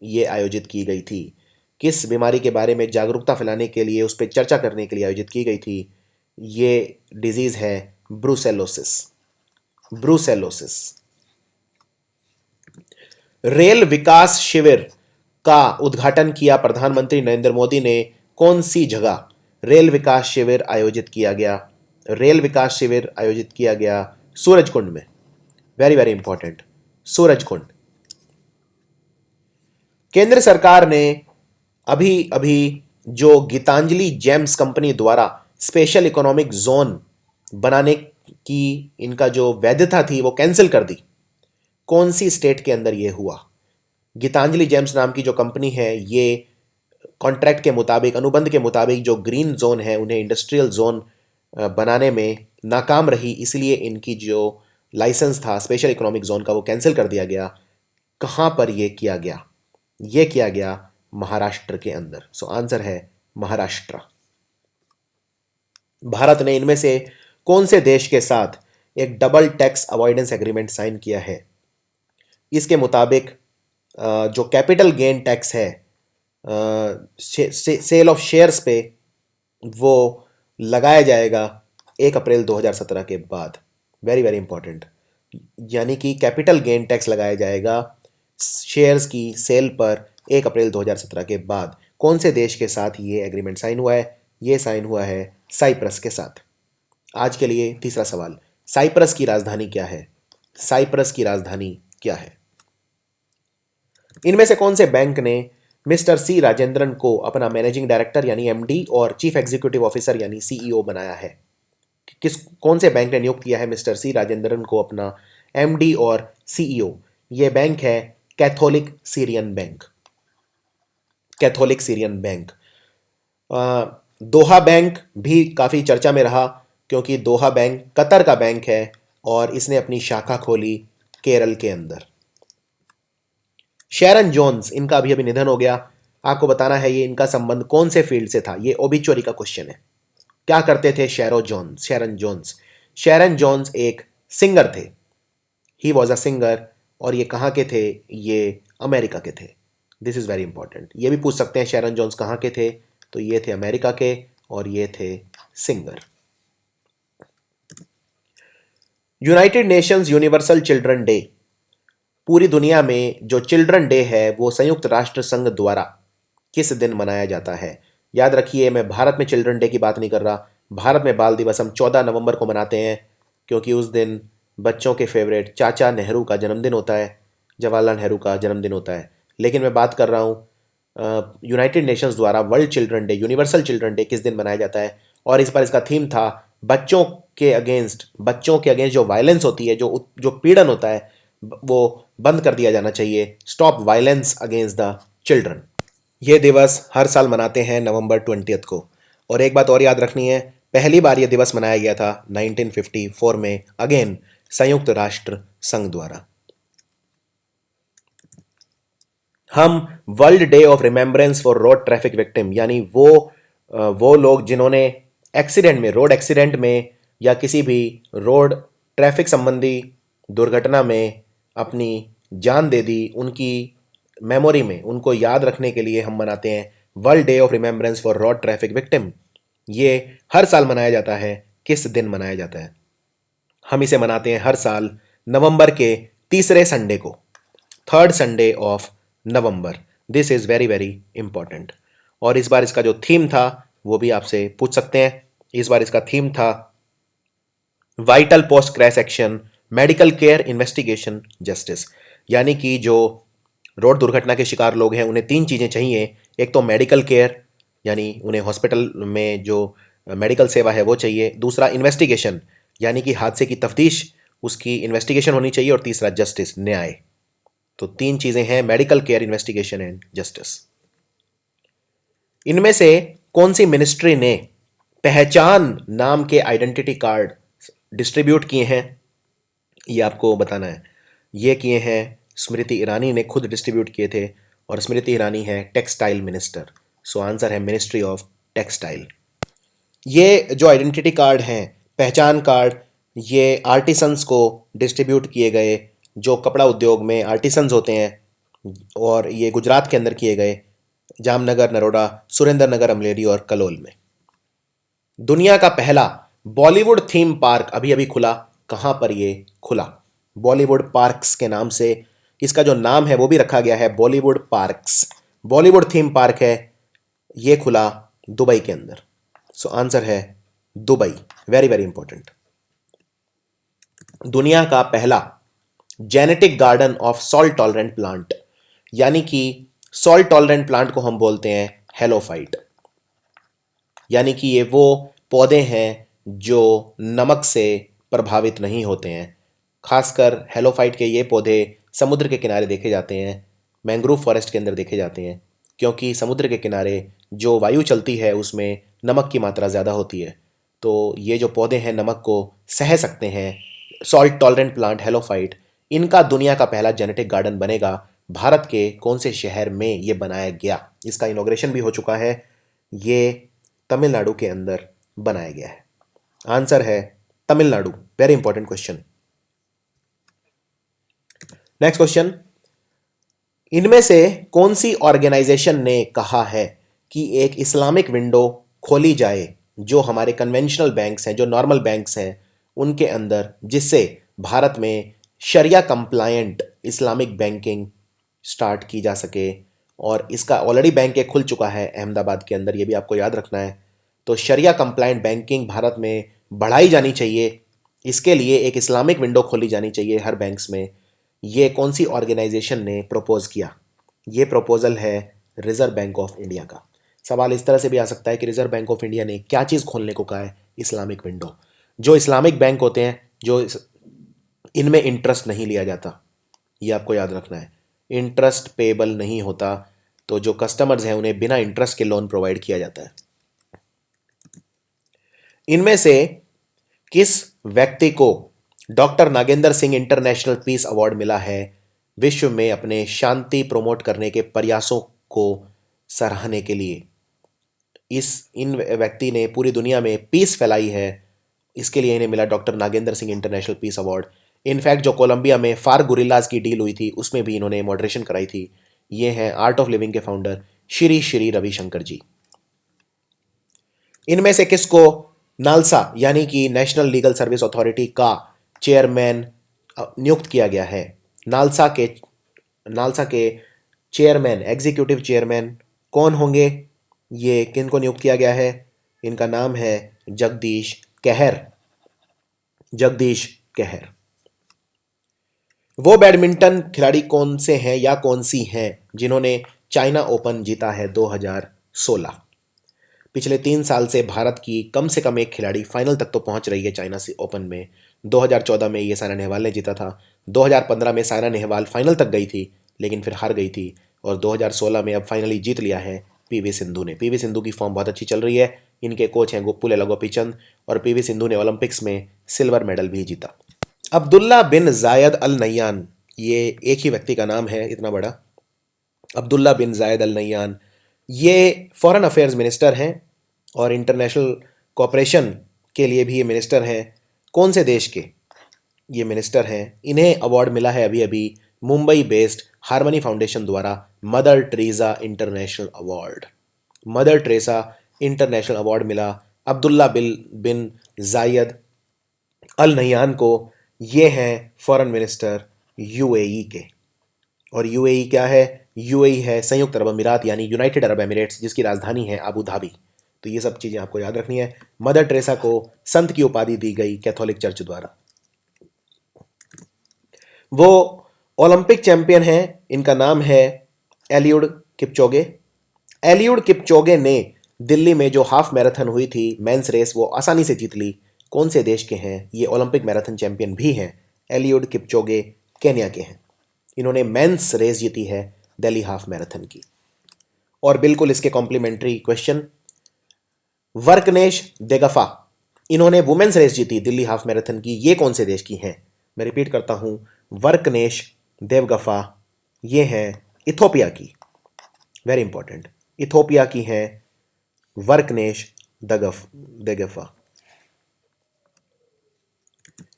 ये आयोजित की गई थी, किस बीमारी के बारे में जागरूकता फैलाने के लिए, उस पर चर्चा करने के लिए आयोजित की गई थी। ये डिजीज है ब्रूसेलोसिस। ब्रूसेलोसिस। रेल विकास शिविर का उद्घाटन किया प्रधानमंत्री नरेंद्र मोदी ने कौन सी जगह? रेल विकास शिविर आयोजित किया गया। रेल विकास शिविर आयोजित किया गया सूरजकुंड में। Very very important, Surajkund. केंद्र सरकार ने अभी अभी जो गीतांजलि जेम्स कंपनी द्वारा स्पेशल इकोनॉमिक जोन बनाने की इनका जो वैधता थी वो कैंसिल कर दी। कौन सी स्टेट के अंदर ये हुआ? गीतांजलि जेम्स नाम की जो कंपनी है ये कॉन्ट्रैक्ट के मुताबिक, अनुबंध के मुताबिक जो ग्रीन जोन है उन्हें इंडस्ट्रियल जोन बनाने में नाकाम रही, इसलिए इनकी जो लाइसेंस था स्पेशल इकोनॉमिक जोन का वो कैंसिल कर दिया गया। कहां पर ये किया गया? ये किया गया महाराष्ट्र के अंदर। सो आंसर है महाराष्ट्र। भारत ने इनमें से कौन से देश के साथ एक double tax avoidance agreement sign किया है? इसके मुताबिक जो कैपिटल गेन टैक्स है सेल ऑफ शेयर्स पे वो लगाया जाएगा 1 अप्रैल 2017 के बाद। Very very important. यानी कि कैपिटल गेन टैक्स लगाया जाएगा शेयर्स की सेल पर 1 अप्रैल 2017 के बाद। कौन से देश के साथ ये एग्रीमेंट साइन हुआ है? ये साइन हुआ है साइप्रस के साथ। आज के लिए तीसरा सवाल, साइप्रस की राजधानी क्या है? साइप्रस की राजधानी क्या है? इनमें से कौन से बैंक ने मिस्टर सी राजेंद्रन को अपना मैनेजिंग डायरेक्टर यानी MD और चीफ एग्जीक्यूटिव ऑफिसर यानी CEO बनाया है? कौन से बैंक ने नियुक्त किया है मिस्टर सी राजेंद्रन को अपना MD और CEO? यह बैंक है Catholic Syrian Bank. Catholic Syrian Bank. Doha Bank भी काफ़ी चर्चा में रहा क्योंकि दोहा बैंक कतर का बैंक है और इसने अपनी शाखा खोली केरल के अंदर। शेरन जोन्स, इनका अभी अभी निधन हो गया। आपको बताना है ये इनका संबंध कौन से फील्ड से था। ये ओबिचुअरी का क्वेश्चन है। क्या करते थे शेरन जोन्स? शेरन जोन्स एक सिंगर थे। He was a singer. और ये कहाँ के थे? ये अमेरिका के थे। This is very important. ये भी पूछ सकते हैं शेरन जोन्स कहाँ के थे, तो ये थे अमेरिका के और ये थे singer. United Nations universal children day, पूरी दुनिया में जो चिल्ड्रन डे है वो संयुक्त राष्ट्र संघ द्वारा किस दिन मनाया जाता है? याद रखिए मैं भारत में चिल्ड्रन डे की बात नहीं कर रहा। भारत में बाल दिवस हम 14 नवंबर को मनाते हैं क्योंकि उस दिन बच्चों के फेवरेट चाचा नेहरू का जन्मदिन होता है, जवाहरलाल नेहरू का जन्मदिन होता है। लेकिन मैं बात कर रहा हूँ यूनाइटेड नेशंस द्वारा world children day, universal children day किस दिन मनाया जाता है? और इस बार इसका थीम था बच्चों के अगेंस्ट जो वायलेंस होती है, जो पीड़न होता है वो बंद कर दिया जाना चाहिए। Stop violence against the children. ये दिवस हर साल मनाते हैं नवंबर 20 को। और एक बात और याद रखनी है, पहली बार यह दिवस मनाया गया था 1954 में, अगेन संयुक्त राष्ट्र संघ द्वारा। हम world day of remembrance for road traffic victim, यानी वो लोग जिन्होंने रोड एक्सीडेंट में या किसी भी रोड ट्रैफिक संबंधी दुर्घटना में अपनी जान दे दी, उनकी मेमोरी में, उनको याद रखने के लिए हम मनाते हैं world day of remembrance for road traffic victim. ये हर साल मनाया जाता है। किस दिन मनाया जाता है? हम इसे मनाते हैं हर साल नवंबर के तीसरे संडे को, third Sunday of November. This is very very important. और इस बार इसका जो थीम था वो भी आपसे पूछ सकते हैं। इस बार इसका थीम था vital post crash action, medical care, investigation, justice. यानी कि जो रोड दुर्घटना के शिकार लोग हैं उन्हें तीन चीज़ें चाहिए। एक तो मेडिकल केयर, यानी उन्हें हॉस्पिटल में जो मेडिकल सेवा है वो चाहिए। दूसरा इन्वेस्टिगेशन, यानी कि हादसे की तफ्तीश, उसकी इन्वेस्टिगेशन होनी चाहिए। और तीसरा जस्टिस, न्याय। तो तीन चीज़ें हैं, medical care, investigation and justice. इनमें से कौन सी मिनिस्ट्री ने पहचान नाम के आइडेंटिटी कार्ड डिस्ट्रीब्यूट किए हैं? ये आपको बताना है। ये किए हैं स्मृति ईरानी ने, खुद डिस्ट्रीब्यूट किए थे। और स्मृति ईरानी है टेक्सटाइल मिनिस्टर। सो आंसर है मिनिस्ट्री ऑफ टेक्सटाइल। ये जो आइडेंटिटी कार्ड हैं, पहचान कार्ड, ये आर्टिसंस को डिस्ट्रीब्यूट किए गए, जो कपड़ा उद्योग में आर्टिसंस होते हैं। और ये गुजरात के अंदर किए गए, जामनगर, नरोडा, सुरेंद्र नगर, अमलेरी और कलोल में। दुनिया का पहला बॉलीवुड थीम पार्क अभी अभी खुला। कहां पर ये खुला? बॉलीवुड पार्क्स के नाम से इसका जो नाम है वो भी रखा गया है, Bollywood parks. Bollywood theme park है, ये खुला दुबई के अंदर। सो आंसर है दुबई। Very very important. दुनिया का पहला genetic garden of salt tolerant plant, यानी कि सॉल्ट टॉलरेंट प्लांट को हम बोलते हैं हेलोफाइट। यानी कि ये वो पौधे हैं जो नमक से प्रभावित नहीं होते हैं। खासकर हेलोफाइट के ये पौधे समुद्र के किनारे देखे जाते हैं, मैंग्रोव फॉरेस्ट के अंदर देखे जाते हैं। क्योंकि समुद्र के किनारे जो वायु चलती है उसमें नमक की मात्रा ज़्यादा होती है। तो ये जो पौधे हैं नमक को सह सकते हैं। सॉल्ट टॉलरेंट प्लांट हेलोफाइट, इनका दुनिया का पहला जेनेटिक गार्डन बनेगा। भारत के कौन से शहर में ये बनाया गया? इसका इनॉग्रेशन भी हो चुका है। ये तमिलनाडु के अंदर बनाया गया है। आंसर है Tamil Nadu. Very important question. Next question, इनमें से कौन सी ऑर्गेनाइजेशन ने कहा है कि एक इस्लामिक विंडो खोली जाए जो हमारे कन्वेंशनल बैंक्स हैं, जो नॉर्मल बैंक्स हैं उनके अंदर, जिससे भारत में शरिया कंप्लायंट इस्लामिक बैंकिंग स्टार्ट की जा सके? और इसका ऑलरेडी बैंक एक खुल चुका है अहमदाबाद के अंदर, ये भी आपको याद रखना है। तो शरिया कंप्लायंट बैंकिंग भारत में बढ़ाई जानी चाहिए। इसके लिए एक इस्लामिक विंडो खोली जानी चाहिए हर बैंक्स में। ये कौन सी ऑर्गेनाइजेशन ने प्रपोज किया? ये प्रपोजल है रिजर्व बैंक ऑफ इंडिया का। सवाल इस तरह से भी आ सकता है कि रिजर्व बैंक ऑफ इंडिया ने क्या चीज़ खोलने को कहा है? Islamic window. जो इस्लामिक बैंक होते हैं, जो इनमें इंटरेस्ट नहीं लिया जाता, ये आपको याद रखना है। इंटरेस्ट पेबल नहीं होता, तो जो कस्टमर्स हैं उन्हें बिना इंटरेस्ट के लोन प्रोवाइड किया जाता है। इनमें से किस व्यक्ति को doctor Nagendra Singh international peace award मिला है विश्व में अपने शांति प्रमोट करने के प्रयासों को सराहने के लिए? इन व्यक्ति ने पूरी दुनिया में पीस फैलाई है, इसके लिए इन्हें मिला doctor Nagendra Singh international peace award. In fact जो कोलंबिया में फार गुरिल्लाज की डील हुई थी उसमें भी इन्होंने मॉडरेशन कराई थी। ये हैं आर्ट ऑफ लिविंग के फाउंडर श्री श्री रविशंकर जी। इनमें से किसको नालसा, यानी कि नेशनल लीगल सर्विस अथॉरिटी का चेयरमैन नियुक्त किया गया है? नालसा के चेयरमैन, एग्जीक्यूटिव चेयरमैन कौन होंगे? ये किन को नियुक्त किया गया है? इनका नाम है जगदीश केहर। जगदीश केहर। वो बैडमिंटन खिलाड़ी कौन से हैं या कौन सी हैं जिन्होंने चाइना ओपन जीता है 2016? पिछले 3 साल से भारत की कम से कम एक खिलाड़ी फाइनल तक तो पहुंच रही है चाइना से ओपन में। 2014 में ये साइना नेहवाल ने जीता था। 2015 में साइना नेहवाल फाइनल तक गई थी लेकिन फिर हार गई थी। और 2016 में अब फाइनली जीत लिया है पीवी सिंधु ने। पीवी सिंधु की फॉर्म बहुत अच्छी चल रही है। इनके कोच हैं पुलेला गोपीचंद। और पीवी सिंधु ने ओलंपिक्स में सिल्वर मेडल भी जीता। अब्दुल्ला बिन जायद अल नह्यान, ये एक ही व्यक्ति का नाम है इतना बड़ा, अब्दुल्ला बिन जायद अल नह्यान। ये फॉरेन अफेयर्स मिनिस्टर हैं और इंटरनेशनल कोऑपरेशन के लिए भी ये मिनिस्टर हैं। कौन से देश के ये मिनिस्टर हैं? इन्हें अवार्ड मिला है अभी अभी मुंबई बेस्ड हार्मनी फाउंडेशन द्वारा mother Teresa international award. Mother Teresa international award मिला अब्दुल्ला बिन जायद अल नह्यान को, ये हैं फॉरेन मिनिस्टर यूएई के। और यूएई क्या है? यूएई है संयुक्त अरब अमीरात यानी यूनाइटेड अरब एमिरेट्स, जिसकी राजधानी है अबू धाबी। तो ये सब चीज़ें आपको याद रखनी है। मदर टेरेसा को संत की उपाधि दी गई कैथोलिक चर्च द्वारा। वो ओलंपिक चैंपियन हैं, इनका नाम है एलियुड किपचोगे। एलियुड किपचोगे ने दिल्ली में जो हाफ मैराथन हुई थी मेंस रेस, वो आसानी से जीत ली। कौन से देश के हैं? ये ओलंपिक मैराथन चैंपियन भी हैं। एलियुड किपचोगे केन्या के हैं। इन्होंने मेंस रेस जीती है दिल्ली हाफ मैराथन की। और बिल्कुल इसके कॉम्प्लीमेंट्री क्वेश्चन, वर्कनेश देगफा, इन्होंने वुमेन्स रेस जीती दिल्ली हाफ मैराथन की। ये कौन से देश की हैं? मैं रिपीट करता हूं, वर्कनेश देवगफा, ये हैं इथोपिया की। वेरी इंपॉर्टेंट, इथोपिया की हैं वर्कनेश देगफा।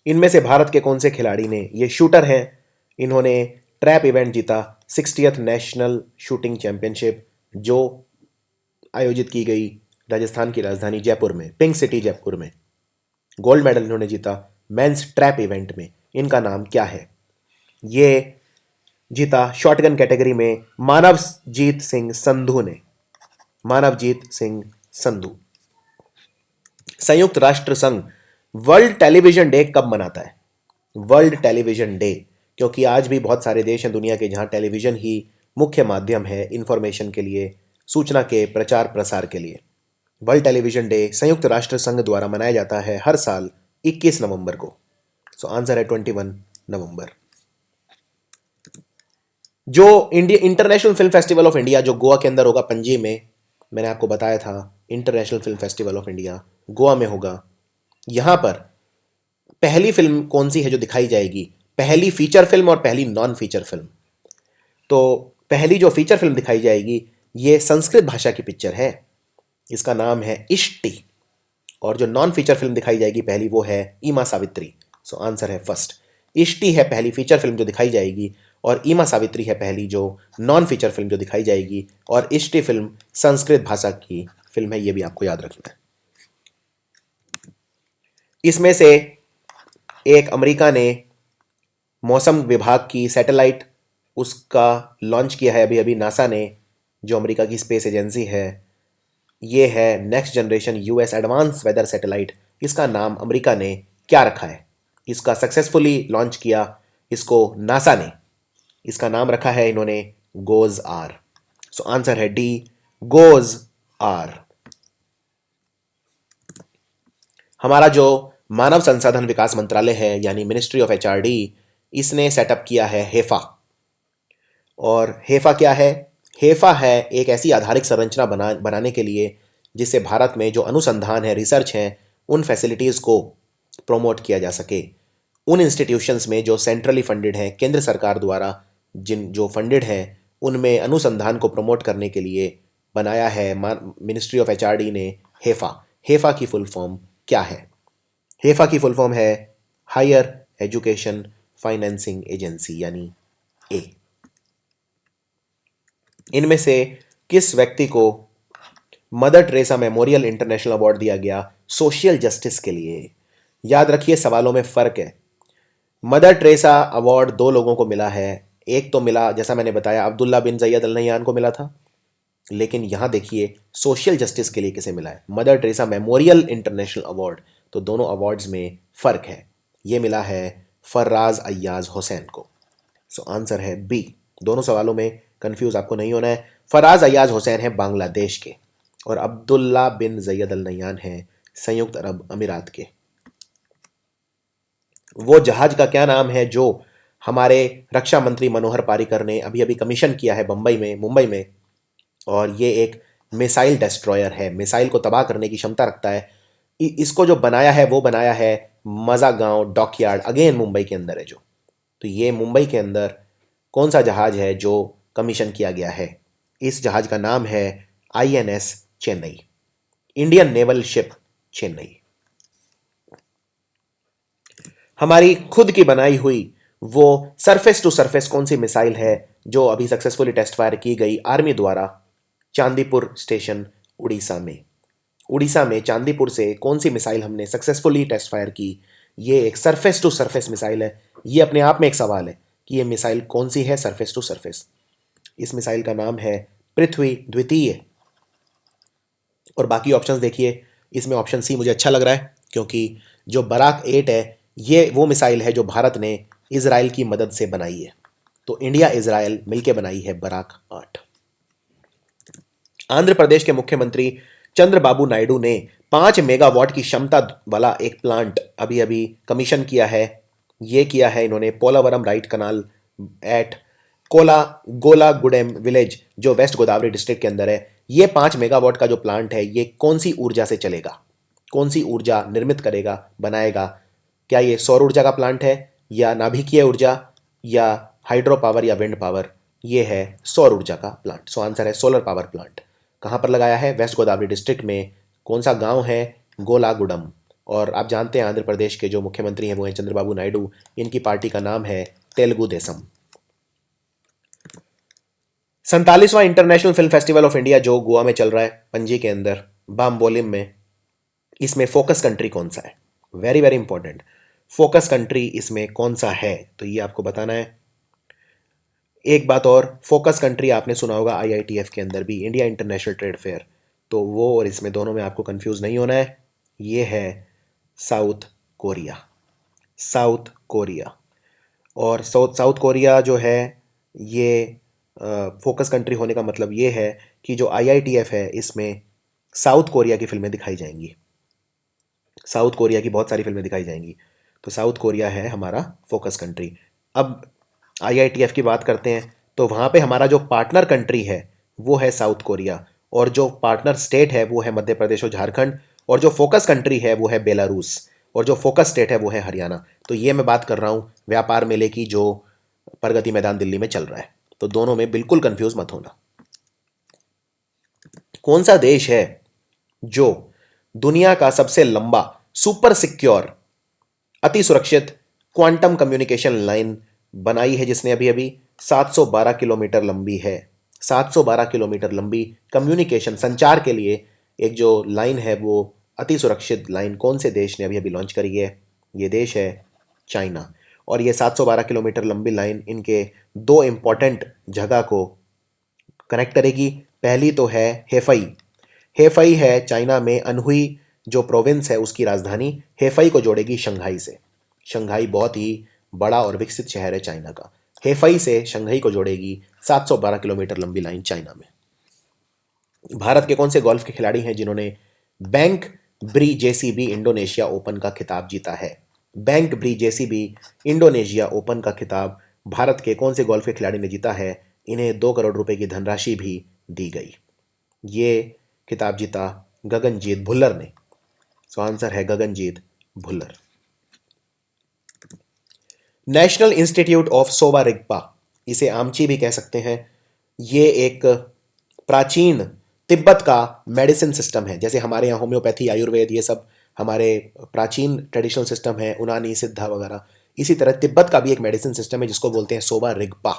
इनमें से भारत के कौन से खिलाड़ी ने, ये शूटर हैं, इन्होंने ट्रैप इवेंट जीता 60th नेशनल शूटिंग चैंपियनशिप, जो आयोजित की गई राजस्थान की राजधानी जयपुर में, पिंक सिटी जयपुर में। गोल्ड मेडल इन्होंने जीता मेंस ट्रैप इवेंट में। इनका नाम क्या है? ये जीता शॉटगन कैटेगरी में मानवजीत सिंह संधू ने। मानवजीत सिंह संधू। संयुक्त राष्ट्र संघ वर्ल्ड टेलीविजन डे कब मनाता है? वर्ल्ड टेलीविजन डे, क्योंकि आज भी बहुत सारे देश हैं दुनिया के जहां टेलीविजन ही मुख्य माध्यम है इंफॉर्मेशन के लिए, सूचना के प्रचार प्रसार के लिए। वर्ल्ड टेलीविजन डे संयुक्त राष्ट्र संघ द्वारा मनाया जाता है हर साल 21 नवंबर को। सो आंसर है 21 नवंबर। जो India international film festival of India जो गोवा के अंदर होगा, पणजी में, मैंने आपको बताया था international film festival of India Goa में होगा। यहां पर पहली फिल्म कौन सी है जो दिखाई जाएगी? पहली फीचर फिल्म और पहली नॉन फीचर फिल्म। तो पहली जो फीचर फिल्म दिखाई जाएगी ये संस्कृत भाषा की पिक्चर है, इसका नाम है इष्टि। और जो नॉन फीचर फिल्म दिखाई जाएगी पहली, वो है ईमा सावित्री। सो आंसर है फर्स्ट। इष्टि है पहली फीचर फिल्म जो दिखाई जाएगी, और ईमा सावित्री है पहली जो नॉन फीचर फिल्म जो दिखाई जाएगी। और इष्टि फिल्म संस्कृत भाषा की फिल्म है, ये भी आपको याद रखना है। इसमें से एक अमेरिका ने मौसम विभाग की सैटेलाइट, उसका लॉन्च किया है अभी अभी नासा ने, जो अमेरिका की स्पेस एजेंसी है। ये है next generation US advance weather satellite. इसका नाम अमेरिका ने क्या रखा है? इसका सक्सेसफुली लॉन्च किया इसको नासा ने। इसका नाम रखा है इन्होंने गोज आर। सो आंसर है डी, गोज आर। हमारा जो मानव संसाधन विकास मंत्रालय है यानी मिनिस्ट्री ऑफ एचआरडी, इसने सेटअप किया है हेफा। और हेफा क्या है? हेफा है एक ऐसी आधारिक संरचना बनाने के लिए जिससे भारत में जो अनुसंधान है, रिसर्च है, उन फैसिलिटीज़ को प्रोमोट किया जा सके। उन इंस्टीट्यूशंस में जो सेंट्रली फंडेड हैं, केंद्र सरकार द्वारा जो फंडेड हैं, उनमें अनुसंधान को प्रमोट करने के लिए बनाया है मिनिस्ट्री ऑफ एचआरडी ने हेफा। हेफा की फुल फॉर्म क्या है? हेफा की फुल फॉर्म है हायर एजुकेशन फाइनेंसिंग एजेंसी यानी ए। इनमें से किस व्यक्ति को mother Teresa memorial international award दिया गया सोशल जस्टिस के लिए? याद रखिए सवालों में फर्क है। मदर टेरेसा अवार्ड दो लोगों को मिला है। एक तो मिला, जैसा मैंने बताया, अब्दुल्ला बिन जयद अल नह्यान को मिला था। लेकिन यहां देखिए सोशल जस्टिस के लिए किसे मिला है? Mother Teresa memorial international award. तो दोनों अवार्ड्स में फर्क है। ये मिला है फर्राज अय्याज हुसैन को। सो आंसर है बी। दोनों सवालों में कंफ्यूज आपको नहीं होना है। फराज अय्याज हुसैन है बांग्लादेश के, और अब्दुल्ला बिन जयद अल नह्यान है संयुक्त अरब अमीरात के। वो जहाज का क्या नाम है जो हमारे रक्षा मंत्री मनोहर पारिकर ने अभी अभी कमीशन किया है मुंबई में? और ये एक मिसाइल डिस्ट्रॉयर है, मिसाइल को तबाह करने की क्षमता रखता है। इसको जो बनाया है वो बनाया है मजागांव डॉकयार्ड, अगेन मुंबई के अंदर है जो। तो ये मुंबई के अंदर कौन सा जहाज है जो कमीशन किया गया है? इस जहाज का नाम है INS Chennai, Indian naval ship Chennai. हमारी खुद की बनाई हुई वो सरफेस टू सरफेस कौन सी मिसाइल है जो अभी सक्सेसफुली टेस्ट फायर की गई आर्मी द्वारा चांदीपुर स्टेशन उड़ीसा में? उड़ीसा में चांदीपुर से कौन सी मिसाइल हमने सक्सेसफुली टेस्ट फायर की? ये एक सरफेस टू सरफेस मिसाइल है। ये अपने आप में एक सवाल है कि ये मिसाइल कौन सी है सरफेस टू सरफेस। इस मिसाइल का नाम है पृथ्वी द्वितीय। और बाकी ऑप्शंस देखिए, इसमें ऑप्शन सी मुझे अच्छा लग रहा है क्योंकि जो बराक 8 है ये वो मिसाइल है जो भारत ने इजराइल की मदद से बनाई है। तो इंडिया इजराइल मिलकर बनाई है बराक 8। आंध्र प्रदेश के मुख्यमंत्री चंद्रबाबू नायडू ने 5 मेगावाट की क्षमता वाला एक प्लांट अभी अभी कमीशन किया है। ये किया है इन्होंने पोलावरम राइट कनाल एट कोला गोलागुडेम विलेज जो वेस्ट गोदावरी डिस्ट्रिक्ट के अंदर है। ये 5 मेगावाट का जो प्लांट है ये कौन सी ऊर्जा से चलेगा? कौन सी ऊर्जा निर्मित करेगा, बनाएगा? क्या ये सौर ऊर्जा का प्लांट है या नाभिकीय ऊर्जा या हाइड्रो पावर या विंड पावर? ये है सौर ऊर्जा का प्लांट। सो आंसर है सोलर पावर प्लांट। कहाँ पर लगाया है? वेस्ट गोदावरी डिस्ट्रिक्ट में। कौन सा गांव है? गोलागुडम। और आप जानते हैं आंध्र प्रदेश के जो मुख्यमंत्री हैं वो हैं चंद्रबाबू नायडू। इनकी पार्टी का नाम है तेलुगु देशम। 47वां international film festival of India जो गोवा में चल रहा है पणजी के अंदर बामबोलिम में, इसमें फोकस कंट्री कौन सा है? Very very important. Focus country इसमें कौन सा है तो ये आपको बताना है। एक बात और, फोकस कंट्री आपने सुना होगा आईआईटीएफ के अंदर भी, इंडिया इंटरनेशनल ट्रेड फेयर। तो वो और इसमें दोनों में आपको कंफ्यूज नहीं होना है। ये है साउथ कोरिया। South Korea. और साउथ कोरिया जो है ये फोकस कंट्री होने का मतलब ये है कि जो आईआईटीएफ है इसमें साउथ कोरिया की फिल्में दिखाई जाएंगी। साउथ कोरिया की बहुत सारी फिल्में दिखाई जाएंगी। तो साउथ कोरिया है हमारा फोकस कंट्री। अब आईआईटीएफ की बात करते हैं तो वहाँ पे हमारा जो पार्टनर कंट्री है वो है साउथ कोरिया, और जो पार्टनर स्टेट है वो है मध्य प्रदेश और झारखंड, और जो फोकस कंट्री है वो है बेलारूस, और जो फोकस स्टेट है वो है हरियाणा। तो ये मैं बात कर रहा हूँ व्यापार मेले की जो प्रगति मैदान दिल्ली में चल रहा है। तो दोनों में बिल्कुल कंफ्यूज मत होना। कौन सा देश है जो दुनिया का सबसे लंबा सुपर सिक्योर अति सुरक्षित क्वांटम कम्युनिकेशन लाइन बनाई है, जिसने अभी अभी 712 किलोमीटर लंबी है। 712 किलोमीटर लंबी कम्युनिकेशन संचार के लिए एक जो लाइन है वो अति सुरक्षित लाइन कौन से देश ने अभी अभी लॉन्च करी है? ये देश है चाइना। और ये 712 किलोमीटर लंबी लाइन इनके दो इंपॉर्टेंट जगह को कनेक्ट करेगी। पहली तो है हेफई। हेफई है चाइना में अनहुई जो प्रोविंस है उसकी राजधानी। हेफई को जोड़ेगी शंघाई से। शंघाई बहुत ही बड़ा और विकसित शहर है चाइना का। हेफई से शंघाई को जोड़ेगी 712 किलोमीटर लंबी लाइन चाइना में। भारत के कौन से गोल्फ के खिलाड़ी हैं जिन्होंने बैंक ब्री जेसीबी इंडोनेशिया ओपन का खिताब जीता है? बैंक ब्री जेसीबी इंडोनेशिया ओपन का खिताब भारत के कौन से गोल्फ के खिलाड़ी ने जीता है? इन्हें 2 करोड़ रुपए की धनराशि भी दी गई। ये खिताब जीता गगनजीत भुल्लर ने। सो आंसर है Gaganjeet Bhullar. National institute of Sowa Rigpa, इसे आमची भी कह सकते हैं, ये एक प्राचीन तिब्बत का मेडिसिन सिस्टम है। जैसे हमारे यहाँ होम्योपैथी, आयुर्वेद, ये सब हमारे प्राचीन ट्रेडिशनल सिस्टम है, उनानी, सिद्धा वगैरह। इसी तरह तिब्बत का भी एक मेडिसिन सिस्टम है जिसको बोलते हैं सोवा रिग्पा।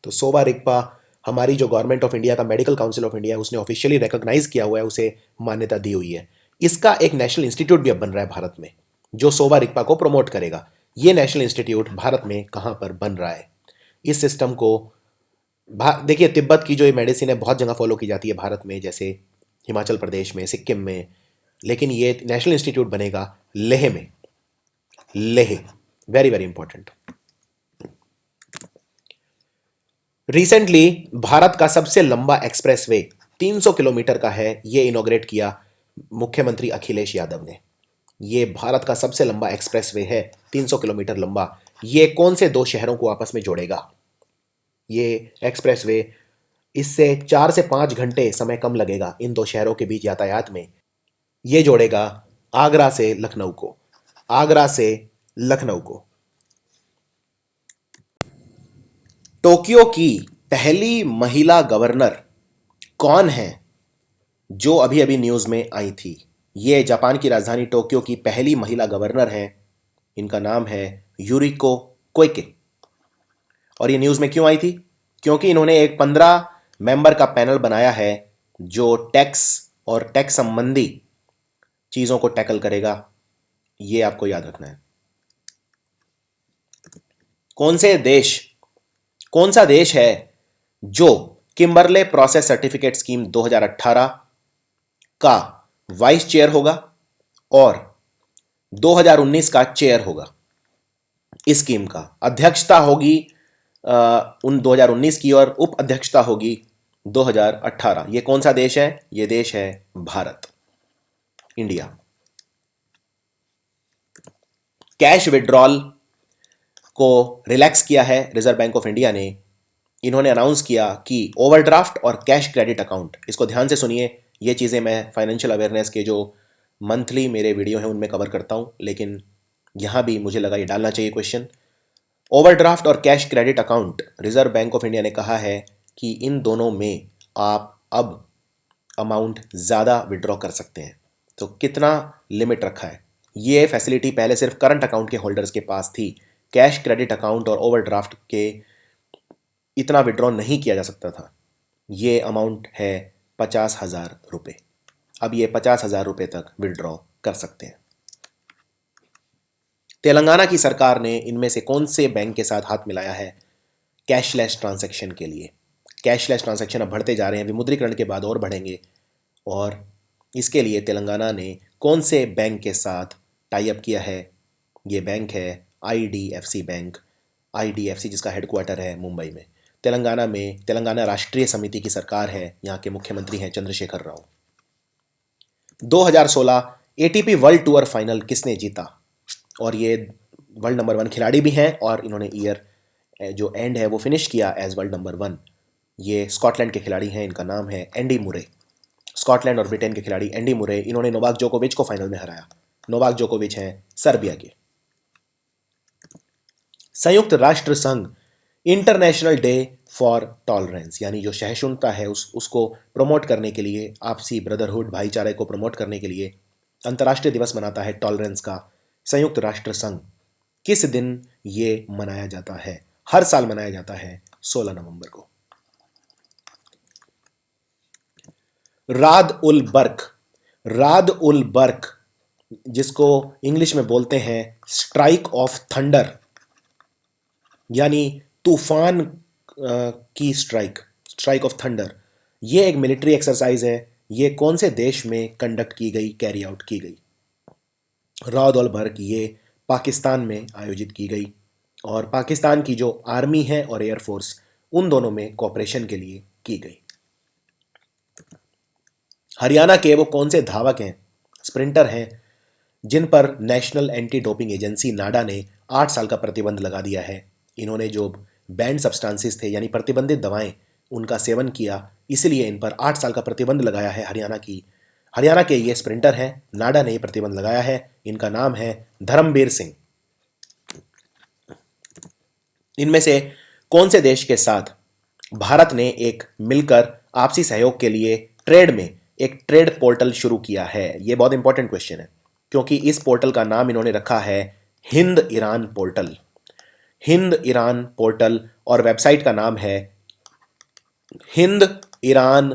तो सोवा रिग्पा हमारी जो गवर्नमेंट ऑफ इंडिया का मेडिकल काउंसिल ऑफ इंडिया है उसने ऑफिशियली रिकॉग्नाइज किया हुआ है, उसे मान्यता दी हुई है। इसका एक नेशनल इंस्टीट्यूट भी अब बन रहा है भारत में जो सोवा रिग्पा को प्रमोट करेगा। ये नेशनल इंस्टीट्यूट भारत में कहाँ पर बन रहा है? इस सिस्टम को देखिए, तिब्बत की जो ये मेडिसिन है बहुत जगह फॉलो की जाती है भारत में, जैसे हिमाचल प्रदेश में, सिक्किम में, लेकिन ये नेशनल इंस्टीट्यूट बनेगा लेह में। Leh, very very important. Recently Bharat का सबसे लंबा एक्सप्रेसवे 300 किलोमीटर का है, ये इनॉग्रेट किया मुख्यमंत्री अखिलेश यादव ने। ये भारत का सबसे लंबा एक्सप्रेसवे है, 300 किलोमीटर लंबा। ये कौन से दो शहरों को आपस में जोड़ेगा? ये एक्सप्रेसवे, इससे 4 से 5 घंटे समय कम लगेगा इन दो शहरों के बीच यातायात में। ये जोड़ेगा आगरा से लखनऊ को। आगरा से लखनऊ को। टोक्यो की पहली महिला गवर्नर कौन है जो अभी अभी न्यूज में आई थी? ये जापान की राजधानी टोक्यो की पहली महिला गवर्नर हैं। इनका नाम है यूरिको कोइके। और ये न्यूज में क्यों आई थी? क्योंकि इन्होंने एक 15 मेंबर का पैनल बनाया है जो टैक्स और टैक्स संबंधी चीजों को टैकल करेगा, ये आपको याद रखना है। कौन सा देश है जो किम्बरले प्रोसेस सर्टिफिकेट स्कीम 2018 का वाइस चेयर होगा और 2019 का चेयर होगा? इस स्कीम का अध्यक्षता होगी उन 2019 की और उप अध्यक्षता होगी 2018। ये कौन सा देश है? ये देश है भारत, इंडिया। कैश विड्रॉल को रिलैक्स किया है रिजर्व बैंक ऑफ इंडिया ने। इन्होंने अनाउंस किया कि ओवरड्राफ्ट और कैश क्रेडिट अकाउंट, इसको ध्यान से सुनिए, ये चीज़ें मैं फाइनेंशियल अवेयरनेस के जो मंथली मेरे वीडियो हैं उनमें कवर करता हूं, लेकिन यहां भी मुझे लगा ये डालना चाहिए क्वेश्चन। ओवरड्राफ्ट और cash credit account, reserve bank of India ने कहा है कि इन दोनों में आप अब अमाउंट ज़्यादा विड्रॉ कर सकते हैं। तो कितना लिमिट रखा है? ये फैसिलिटी पहले सिर्फ करंट अकाउंट के होल्डर्स के पास थी। कैश क्रेडिट अकाउंट और ओवरड्राफ्ट के इतना विड्रॉ नहीं किया जा सकता था। ये अमाउंट है 50,000 रुपये। अब ये 50,000 रुपये तक विड्रॉ कर सकते हैं। तेलंगाना की सरकार ने इनमें से कौन से बैंक के साथ हाथ मिलाया है कैशलेस ट्रांजैक्शन के लिए? कैशलेस ट्रांजैक्शन अब बढ़ते जा रहे हैं, विमुद्रीकरण के बाद और बढ़ेंगे, और इसके लिए तेलंगाना ने कौन से बैंक के साथ टाई अप किया है? ये बैंक है IDFC बैंक। IDFC जिसका हेडक्वार्टर है मुंबई में। तेलंगाना में तेलंगाना राष्ट्रीय समिति की सरकार है, यहाँ के मुख्यमंत्री हैं Chandrashekhar Rao. 2016 ATP world tour final किसने जीता? और ये वर्ल्ड नंबर 1 खिलाड़ी भी हैं और इन्होंने ईयर जो एंड है वो फिनिश किया एज वर्ल्ड नंबर 1। ये स्कॉटलैंड के खिलाड़ी हैं, इनका नाम है एंडी मुरे। स्कॉटलैंड और ब्रिटेन के खिलाड़ी एंडी मुरे, इन्होंने नोवाक जोकोविच को फाइनल में हराया। नोवाक जोकोविच हैं सर्बिया के। संयुक्त राष्ट्र संघ इंटरनेशनल डे फॉर टॉलरेंस, यानी जो सहिष्णुता है उसको प्रमोट करने के लिए, आपसी ब्रदरहुड भाईचारे को प्रमोट करने के लिए अंतर्राष्ट्रीय दिवस मनाता है टॉलरेंस का संयुक्त राष्ट्र संघ। किस दिन ये मनाया जाता है? हर साल मनाया जाता है 16 नवंबर को। राद उल बर्क जिसको इंग्लिश में बोलते हैं स्ट्राइक ऑफ थंडर, यानी तूफान की स्ट्राइक ऑफ थंडर, ये एक मिलिट्री एक्सरसाइज है। ये कौन से देश में कंडक्ट की गई, कैरी आउट की गई? राद उल बर्क ये पाकिस्तान में आयोजित की गई, और पाकिस्तान की जो आर्मी है और एयरफोर्स, उन दोनों में कोऑपरेशन के लिए की गई। हरियाणा के वो कौन से धावक हैं, स्प्रिंटर हैं, जिन पर नेशनल एंटी डोपिंग एजेंसी नाडा ने 8 साल का प्रतिबंध लगा दिया है? इन्होंने जो बैंड सब्सटेंसेस थे यानी प्रतिबंधित दवाएं, उनका सेवन किया, इसलिए इन पर 8 साल का प्रतिबंध लगाया है। हरियाणा के ये स्प्रिंटर हैं, नाडा ने ये प्रतिबंध लगाया है। इनका नाम है धर्मबीर सिंह। इनमें से कौन से देश के साथ भारत ने एक मिलकर आपसी सहयोग के लिए एक ट्रेड पोर्टल शुरू किया है? यह बहुत इंपॉर्टेंट क्वेश्चन है, क्योंकि इस पोर्टल का नाम इन्होंने रखा है Hind Iran portal. Hind Iran portal, और वेबसाइट का नाम है हिंद ईरान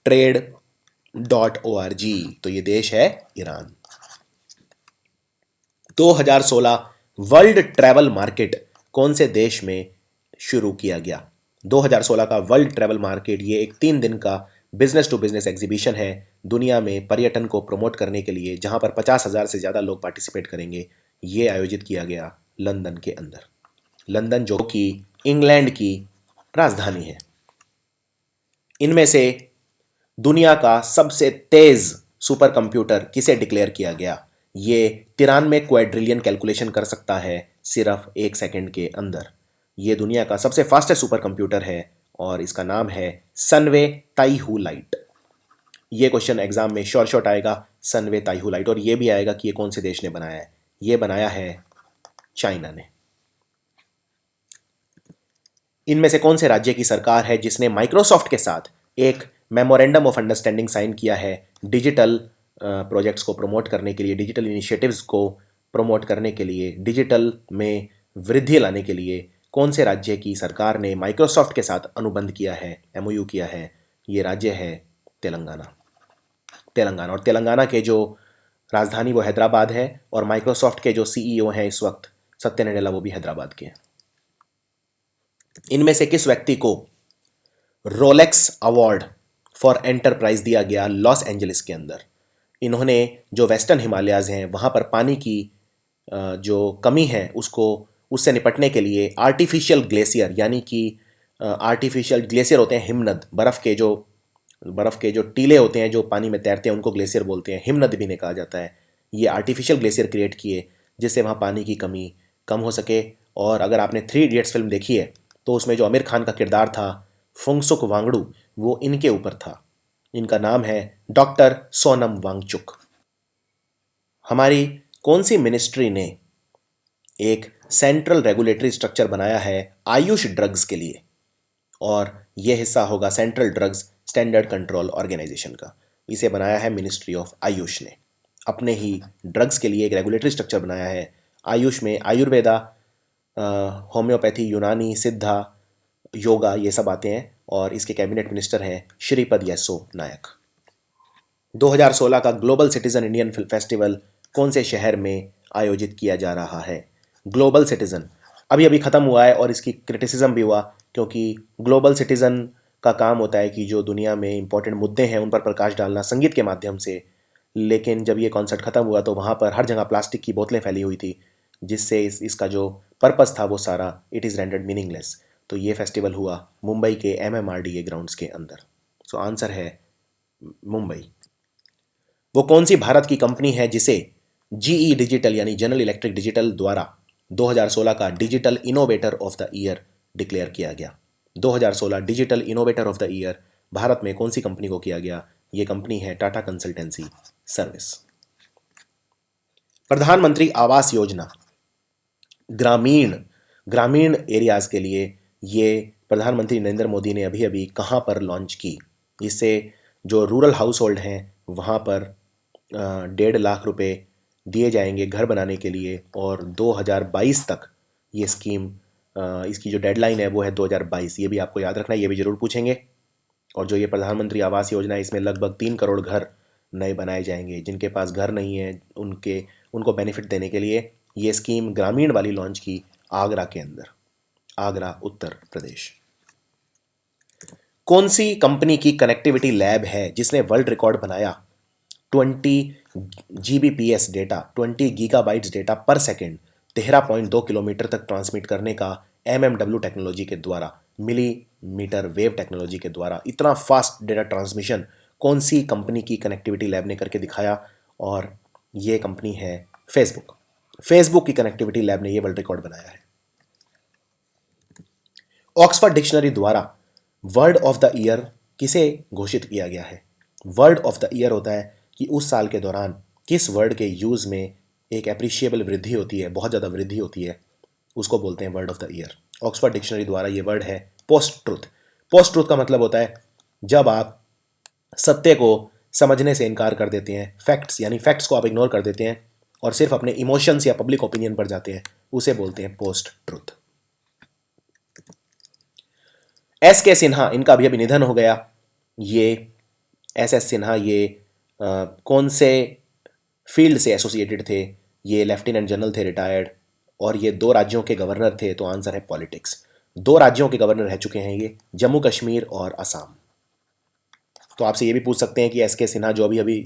trade.org। तो ये देश है ईरान। 2016 वर्ल्ड ट्रैवल मार्केट कौन से देश में शुरू किया गया? 2016 का वर्ल्ड ट्रैवल मार्केट ये एक 3 दिन का बिजनेस टू बिजनेस एग्जीबिशन है, दुनिया में पर्यटन को प्रमोट करने के लिए, जहां पर 50,000 से ज़्यादा लोग पार्टिसिपेट करेंगे। ये आयोजित किया गया लंदन के अंदर। लंदन जो कि इंग्लैंड की राजधानी है। इनमें से दुनिया का सबसे तेज सुपर कंप्यूटर किसे डिक्लेयर किया गया? ये 93 क्वाड्रिलियन कैलकुलेशन कर सकता है सिर्फ 1 सेकंड के अंदर। ये दुनिया का सबसे फास्टेस्ट सुपर कंप्यूटर है और इसका नाम है सनवे ताईहू लाइट। ये क्वेश्चन एग्जाम में शॉर्ट आएगा, सनवे ताईहू लाइट, और ये भी आएगा कि ये कौन से देश ने बनाया है। ये बनाया है चाइना ने। इनमें से कौन से राज्य की सरकार है जिसने माइक्रोसॉफ्ट के साथ एक मेमोरेंडम ऑफ अंडरस्टैंडिंग साइन किया है डिजिटल प्रोजेक्ट्स को प्रमोट करने के लिए, डिजिटल इनिशिएटिव्स को प्रमोट करने के लिए, डिजिटल में वृद्धि लाने के लिए? कौन से राज्य की सरकार ने माइक्रोसॉफ्ट के साथ अनुबंध किया है, MOU किया है? ये राज्य है तेलंगाना। तेलंगाना। और तेलंगाना के जो राजधानी वो हैदराबाद है, और माइक्रोसॉफ्ट के जो सीईओ हैं इस वक्त सत्या नडेला, वो भी हैदराबाद के हैं। इनमें से किस व्यक्ति को रोलेक्स अवार्ड फॉर एंटरप्राइज दिया गया लॉस एंजलिस के अंदर? इन्होंने जो वेस्टर्न हिमालयाज हैं वहाँ पर पानी की जो कमी है उसको उससे निपटने के लिए आर्टिफिशियल ग्लेशियर, यानी कि आर्टिफिशियल ग्लेशियर होते हैं हिमनद, बर्फ़ के जो टीले होते हैं जो पानी में तैरते हैं उनको ग्लेशियर बोलते हैं, हिमनद भी इन्हें कहा जाता है। ये आर्टिफिशियल ग्लेशियर क्रिएट किए जिससे वहाँ पानी की कमी कम हो सके। और अगर आपने 3 इडियट्स फिल्म देखी है तो उसमें जो आमिर खान का किरदार था फुंगसुक वांगडू, वो इनके ऊपर था। इनका नाम है डॉक्टर सोनम वांगचुक। हमारी कौन सी मिनिस्ट्री ने एक सेंट्रल रेगुलेटरी स्ट्रक्चर बनाया है आयुष ड्रग्स के लिए? और यह हिस्सा होगा central drugs standard control organisation का। इसे बनाया है मिनिस्ट्री ऑफ आयुष ने, अपने ही ड्रग्स के लिए एक रेगुलेटरी स्ट्रक्चर बनाया है। आयुष में आयुर्वेदा, होम्योपैथी, यूनानी, सिद्धा, योगा, ये सब आते हैं। और इसके कैबिनेट मिनिस्टर हैं श्रीपद येस्सो नायक। 2016 का global citizen Indian film festival कौन से शहर में आयोजित किया जा रहा है? ग्लोबल सिटीजन अभी अभी ख़त्म हुआ है और इसकी क्रिटिसिज्म भी हुआ, क्योंकि ग्लोबल सिटीजन का काम होता है कि जो दुनिया में इंपॉर्टेंट मुद्दे हैं उन पर प्रकाश डालना संगीत के माध्यम से। लेकिन जब ये कॉन्सर्ट ख़त्म हुआ तो वहाँ पर हर जगह प्लास्टिक की बोतलें फैली हुई थी, जिससे इसका जो पर्पस था वो सारा इट इज़ रेंडर्ड मीनिंगलेस। तो ये फेस्टिवल हुआ मुंबई के MMRDA ग्राउंड्स के अंदर। सो आंसर है मुंबई। वो कौन सी भारत की कंपनी है जिसे GE डिजिटल यानी जनरल इलेक्ट्रिक डिजिटल द्वारा 2016 का digital innovator of the year declare किया गया? 2016 digital innovator of the year Bharat में कौन सी कंपनी को किया गया? ये कंपनी है टाटा कंसल्टेंसी सर्विस। प्रधानमंत्री आवास योजना ग्रामीण ग्रामीण एरियाज के लिए ये प्रधानमंत्री नरेंद्र मोदी ने अभी अभी कहाँ पर लॉन्च की? इससे जो रूरल हाउस होल्ड हैं वहाँ पर 1.5 लाख रुपए दिए जाएंगे घर बनाने के लिए, और 2022 तक ये स्कीम, इसकी जो डेडलाइन है वो है 2022। ये भी आपको याद रखना है, ये भी ज़रूर पूछेंगे। और जो ये प्रधानमंत्री आवास योजना है इसमें लगभग 3 करोड़ घर नए बनाए जाएंगे। जिनके पास घर नहीं है उनको बेनिफिट देने के लिए ये स्कीम ग्रामीण वाली लॉन्च की आगरा के अंदर, आगरा उत्तर प्रदेश। कौन सी कंपनी की कनेक्टिविटी लैब है जिसने वर्ल्ड रिकॉर्ड बनाया 20 Gbps डेटा, 20 GB डेटा पर सेकेंड 13.2 किलोमीटर तक ट्रांसमिट करने का MMW टेक्नोलॉजी के द्वारा, मिलीमीटर वेव टेक्नोलॉजी के द्वारा? इतना फास्ट डेटा ट्रांसमिशन कौन सी कंपनी की कनेक्टिविटी लैब ने करके दिखाया? और ये कंपनी है फेसबुक। फेसबुक की कनेक्टिविटी लैब ने ये वर्ल्ड रिकॉर्ड बनाया है। ऑक्सफर्ड डिक्शनरी द्वारा वर्ड ऑफ द ईयर किसे घोषित किया गया है? वर्ड ऑफ द ईयर होता है कि उस साल के दौरान किस वर्ड के यूज़ में एक एप्रिशिएबल वृद्धि होती है, बहुत ज़्यादा वृद्धि होती है, उसको बोलते हैं word of the year. Oxford dictionary द्वारा ये वर्ड है पोस्ट ट्रुथ। पोस्ट ट्रुथ का मतलब होता है जब आप सत्य को समझने से इनकार कर देते हैं, फैक्ट्स यानी फैक्ट्स को आप इग्नोर कर देते हैं और सिर्फ अपने इमोशंस या पब्लिक ओपिनियन पर जाते हैं, उसे बोलते हैं पोस्ट ट्रुथ। SK सिन्हा, इनका अभी अभी निधन हो गया। ये SS सिन्हा ये कौन से फील्ड से एसोसिएटेड थे? ये लेफ्टिनेंट जनरल थे, रिटायर्ड, और ये 2 राज्यों के गवर्नर थे। तो आंसर है पॉलिटिक्स। 2 राज्यों के गवर्नर रह चुके हैं ये, जम्मू कश्मीर और असम। तो आपसे ये भी पूछ सकते हैं कि SK सिन्हा जो अभी अभी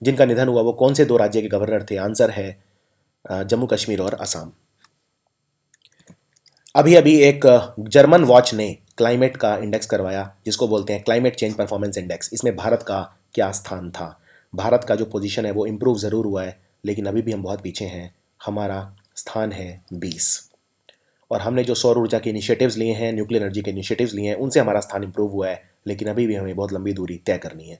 जिनका निधन हुआ वो कौन से 2 राज्य के गवर्नर थे? आंसर है जम्मू कश्मीर और असम। अभी अभी एक जर्मन वॉच ने क्लाइमेट का इंडेक्स करवाया जिसको बोलते हैं क्लाइमेट चेंज परफॉर्मेंस इंडेक्स। इसमें भारत का क्या स्थान था? भारत का जो पोजीशन है वो इम्प्रूव ज़रूर हुआ है, लेकिन अभी भी हम बहुत पीछे हैं। हमारा स्थान है 20। और हमने जो सौर ऊर्जा के इनिशिएटिव्स लिए हैं, न्यूक्लियर एनर्जी के इनिशिएटिव्स लिए हैं, उनसे हमारा स्थान इम्प्रूव हुआ है, लेकिन अभी भी हमें बहुत लंबी दूरी तय करनी है।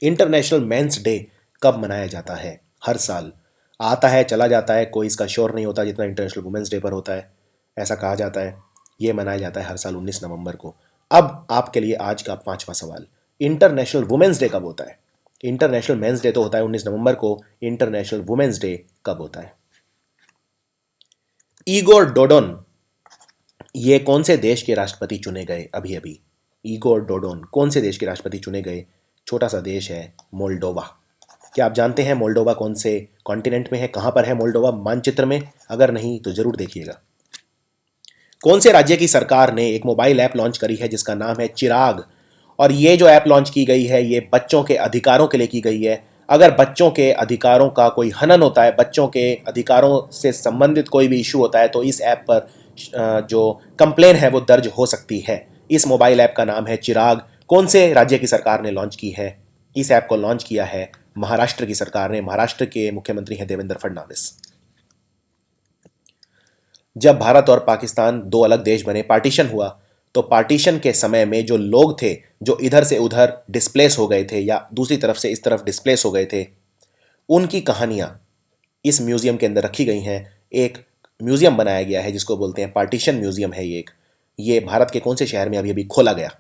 इंटरनेशनल मेंस डे कब मनाया जाता है? हर साल आता है चला जाता है, कोई इसका श्योर नहीं होता जितना इंटरनेशनल वुमेंस डे पर होता है। ऐसा कहा जाता है ये मनाया जाता है हर साल 19 नवंबर को। अब आपके लिए आज का 5वां सवाल, इंटरनेशनल वुमेंस डे कब होता है? इंटरनेशनल मेंस डे तो होता है 19 नवंबर को, इंटरनेशनल वुमेंस डे कब होता है? इगोर डोडोन ये कौन से देश के राष्ट्रपति चुने गए? अभी अभी इगोर डोडोन कौन से देश के राष्ट्रपति चुने गए छोटा सा देश है मोल्डोवा। क्या आप जानते हैं मोल्डोवा कौन से कॉन्टिनेंट में है, कहां पर है मोल्डोवा मानचित्र में? अगर नहीं तो जरूर देखिएगा। कौन से राज्य की सरकार ने एक मोबाइल ऐप लॉन्च करी है जिसका नाम है चिराग? और ये जो ऐप लॉन्च की गई है ये बच्चों के अधिकारों के लिए की गई है। अगर बच्चों के अधिकारों का कोई हनन होता है, बच्चों के अधिकारों से संबंधित कोई भी इशू होता है, तो इस ऐप पर जो कंप्लेन है वो दर्ज हो सकती है। इस मोबाइल ऐप का नाम है चिराग। कौन से राज्य की सरकार ने लॉन्च की है? इस ऐप को लॉन्च किया है महाराष्ट्र की सरकार ने। महाराष्ट्र के मुख्यमंत्री हैं देवेंद्र फडणवीस। जब भारत और पाकिस्तान दो अलग देश बने, पार्टीशन हुआ, तो पार्टीशन के समय में जो लोग थे जो इधर से उधर डिस्प्लेस हो गए थे या दूसरी तरफ से इस तरफ डिस्प्लेस हो गए थे, उनकी कहानियां इस म्यूजियम के अंदर रखी गई हैं। एक म्यूजियम बनाया गया है जिसको बोलते हैं पार्टीशन म्यूजियम है ये भारत के कौन से शहर में अभी अभी खोला गया?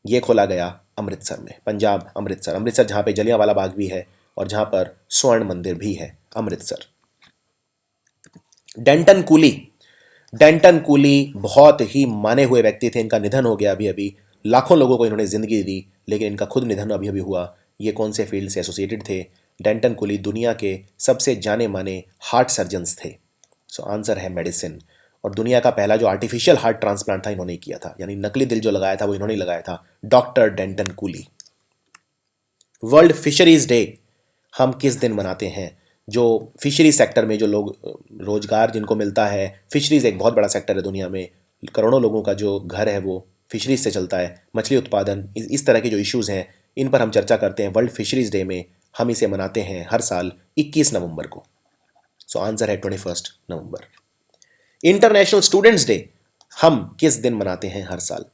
ये खोला गया अमृतसर में, पंजाब अमृतसर। अमृतसर जहाँ पे जलियांवाला बाग भी है और जहाँ पर स्वर्ण मंदिर भी है, Amritsar. Danton coolie. Danton coolie बहुत ही माने हुए व्यक्ति थे, इनका निधन हो गया अभी अभी। लाखों लोगों को इन्होंने ज़िंदगी दी, लेकिन इनका खुद निधन अभी अभी हुआ। ये कौन से फील्ड से एसोसिएटेड थे? डेंटन कूली दुनिया के सबसे जाने माने हार्ट सर्जन्स थे। सो आंसर है मेडिसिन। और दुनिया का पहला जो आर्टिफिशियल हार्ट ट्रांसप्लांट था इन्होंने किया था, यानी नकली दिल जो लगाया था वो इन्होंने लगाया था, doctor Danton coolie. World fisheries day हम किस दिन मनाते हैं? जो फिशरी सेक्टर में जो लोग रोजगार जिनको मिलता है, फिशरीज एक बहुत बड़ा सेक्टर है दुनिया में, करोड़ों लोगों का जो घर है वो फिशरीज से चलता है। मछली उत्पादन, इस तरह के जो इश्यूज़ हैं इन पर हम चर्चा करते हैं वर्ल्ड फिशरीज डे में। हम इसे मनाते हैं हर साल 21 नवंबर को। सो आंसर है 21 नवंबर। इंटरनेशनल स्टूडेंट्स डे हम किस दिन मनाते हैं हर साल?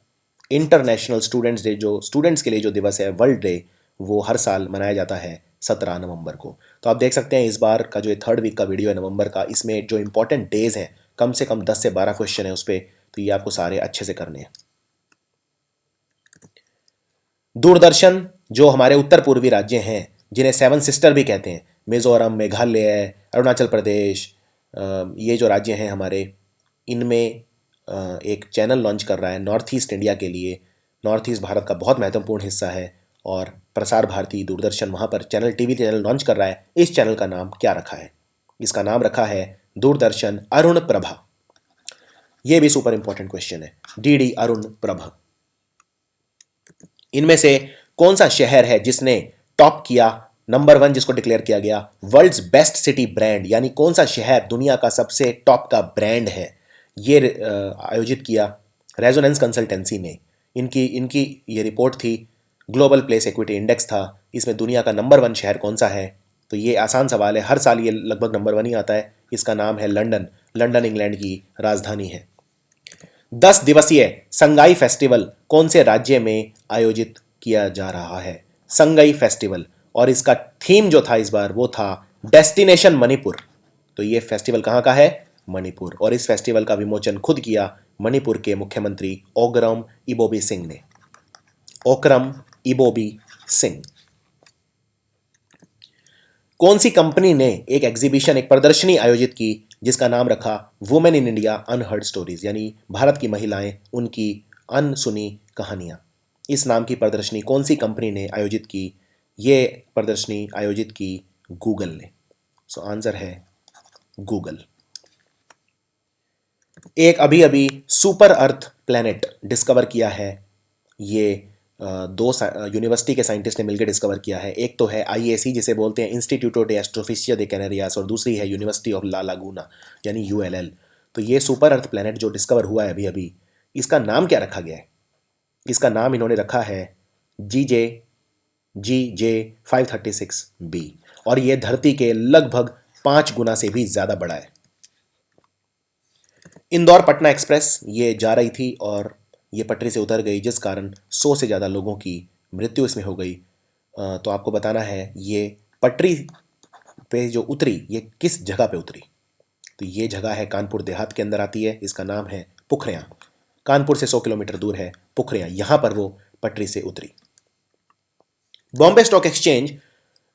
इंटरनेशनल स्टूडेंट्स डे, जो स्टूडेंट्स के लिए जो दिवस है, वर्ल्ड डे, वो हर साल मनाया जाता है 17 नवंबर को। तो आप देख सकते हैं इस बार का जो ये थर्ड वीक का वीडियो है नवंबर का, इसमें जो इंपॉर्टेंट डेज हैं कम से कम 10 से 12 क्वेश्चन है उस पर, तो ये आपको सारे अच्छे से करने हैं। दूरदर्शन जो हमारे उत्तर पूर्वी राज्य हैं जिन्हें सेवन सिस्टर भी कहते हैं, मिजोरम, मेघालय, अरुणाचल प्रदेश, ये जो राज्य हैं हमारे, इनमें एक चैनल लॉन्च कर रहा है नॉर्थ ईस्ट इंडिया के लिए। नॉर्थ ईस्ट भारत का बहुत महत्वपूर्ण हिस्सा है और प्रसार भारती, दूरदर्शन वहाँ पर टीवी चैनल लॉन्च कर रहा है। इस चैनल का नाम क्या रखा है? इसका नाम रखा है दूरदर्शन अरुण प्रभा। यह भी सुपर इंपॉर्टेंट क्वेश्चन है, डीडी अरुण प्रभा। इनमें से कौन सा शहर है जिसने टॉप किया, नंबर 1 जिसको डिक्लेयर किया गया वर्ल्ड्स बेस्ट सिटी ब्रांड, यानी कौन सा शहर दुनिया का सबसे टॉप का ब्रांड है? ये आयोजित किया रेजोनेंस कंसल्टेंसी ने। इनकी इनकी ये रिपोर्ट थी, ग्लोबल प्लेस इक्विटी इंडेक्स था। इसमें दुनिया का नंबर 1 शहर कौन सा है? तो ये आसान सवाल है, हर साल ये लगभग नंबर 1 ही आता है। इसका नाम है लंदन। लंदन इंग्लैंड की राजधानी है। 10 दिवसीय संगाई फेस्टिवल कौन से राज्य में आयोजित किया जा रहा है? संगाई फेस्टिवल, और इसका थीम जो था इस बार वो था डेस्टिनेशन मणिपुर। तो ये फेस्टिवल कहाँ का है? मणिपुर। और इस फेस्टिवल का विमोचन खुद किया मणिपुर के मुख्यमंत्री ओग्रम इबोबी सिंह ने। ओकरम इबोबी सिंह। कौन सी कंपनी ने एक एग्जीबिशन, एक प्रदर्शनी आयोजित की जिसका नाम रखा women in India unheard stories, यानी भारत की महिलाएं, उनकी अनसुनी कहानियां। इस नाम की प्रदर्शनी कौन सी कंपनी ने आयोजित की? ये प्रदर्शनी आयोजित की गूगल ने। सो आंसर है गूगल। एक अभी अभी सुपर अर्थ प्लैनेट डिस्कवर किया है, ये दो यूनिवर्सिटी के साइंटिस्ट ने मिलकर डिस्कवर किया है। एक तो है आईएसी जिसे बोलते हैं इंस्टीट्यूटो डे एस्ट्रोफिशिया दे कैनेरियास, और दूसरी है यूनिवर्सिटी ऑफ ला लागूना यानी यूएलएल। तो ये सुपर अर्थ प्लैनेट जो डिस्कवर हुआ है अभी अभी, इसका नाम क्या रखा गया है? इसका नाम इन्होंने रखा है GJ536b, और ये धरती के लगभग 5 गुना से भी ज़्यादा बड़ा है। इंदौर पटना एक्सप्रेस ये जा रही थी और ये पटरी से उतर गई, जिस कारण 100 से ज़्यादा लोगों की मृत्यु इसमें हो गई। तो आपको बताना है ये पटरी पे जो उतरी ये किस जगह पे उतरी? तो ये जगह है कानपुर देहात के अंदर आती है। इसका नाम है पुखरिया। कानपुर से 100 किलोमीटर दूर है पुखरिया, यहाँ पर वो पटरी से उतरी। बॉम्बे स्टॉक एक्सचेंज,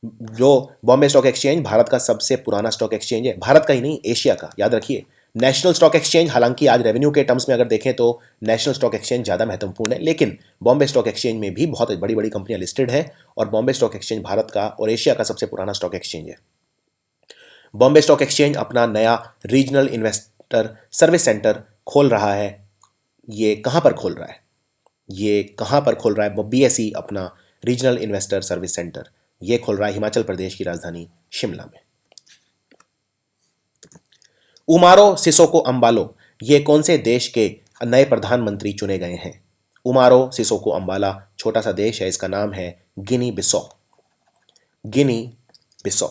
जो बॉम्बे स्टॉक एक्सचेंज भारत का सबसे पुराना स्टॉक एक्सचेंज है, भारत का ही नहीं एशिया का, याद रखिए। नेशनल स्टॉक एक्सचेंज, हालांकि आज रेवेन्यू के टर्म्स में अगर देखें तो नेशनल स्टॉक एक्सचेंज ज़्यादा महत्वपूर्ण है, लेकिन बॉम्बे स्टॉक एक्सचेंज में भी बहुत बड़ी बड़ी कंपनियां लिस्टेड है और बॉम्बे स्टॉक एक्सचेंज भारत का और एशिया का सबसे पुराना स्टॉक एक्सचेंज है। बॉम्बे स्टॉक एक्सचेंज अपना नया रीजनल इन्वेस्टर सर्विस सेंटर खोल रहा है। ये कहाँ पर खोल रहा है? ये कहाँ पर खोल रहा है? बीएसई अपना रीजनल इन्वेस्टर सर्विस सेंटर ये खोल रहा है हिमाचल प्रदेश की राजधानी शिमला में। उमारो सिसोको अंबालो ये कौन से देश के नए प्रधानमंत्री चुने गए हैं? उमारो सिसोको अंबाला छोटा सा देश है, इसका नाम है गिनी बिसौ। गिनी बिसौ।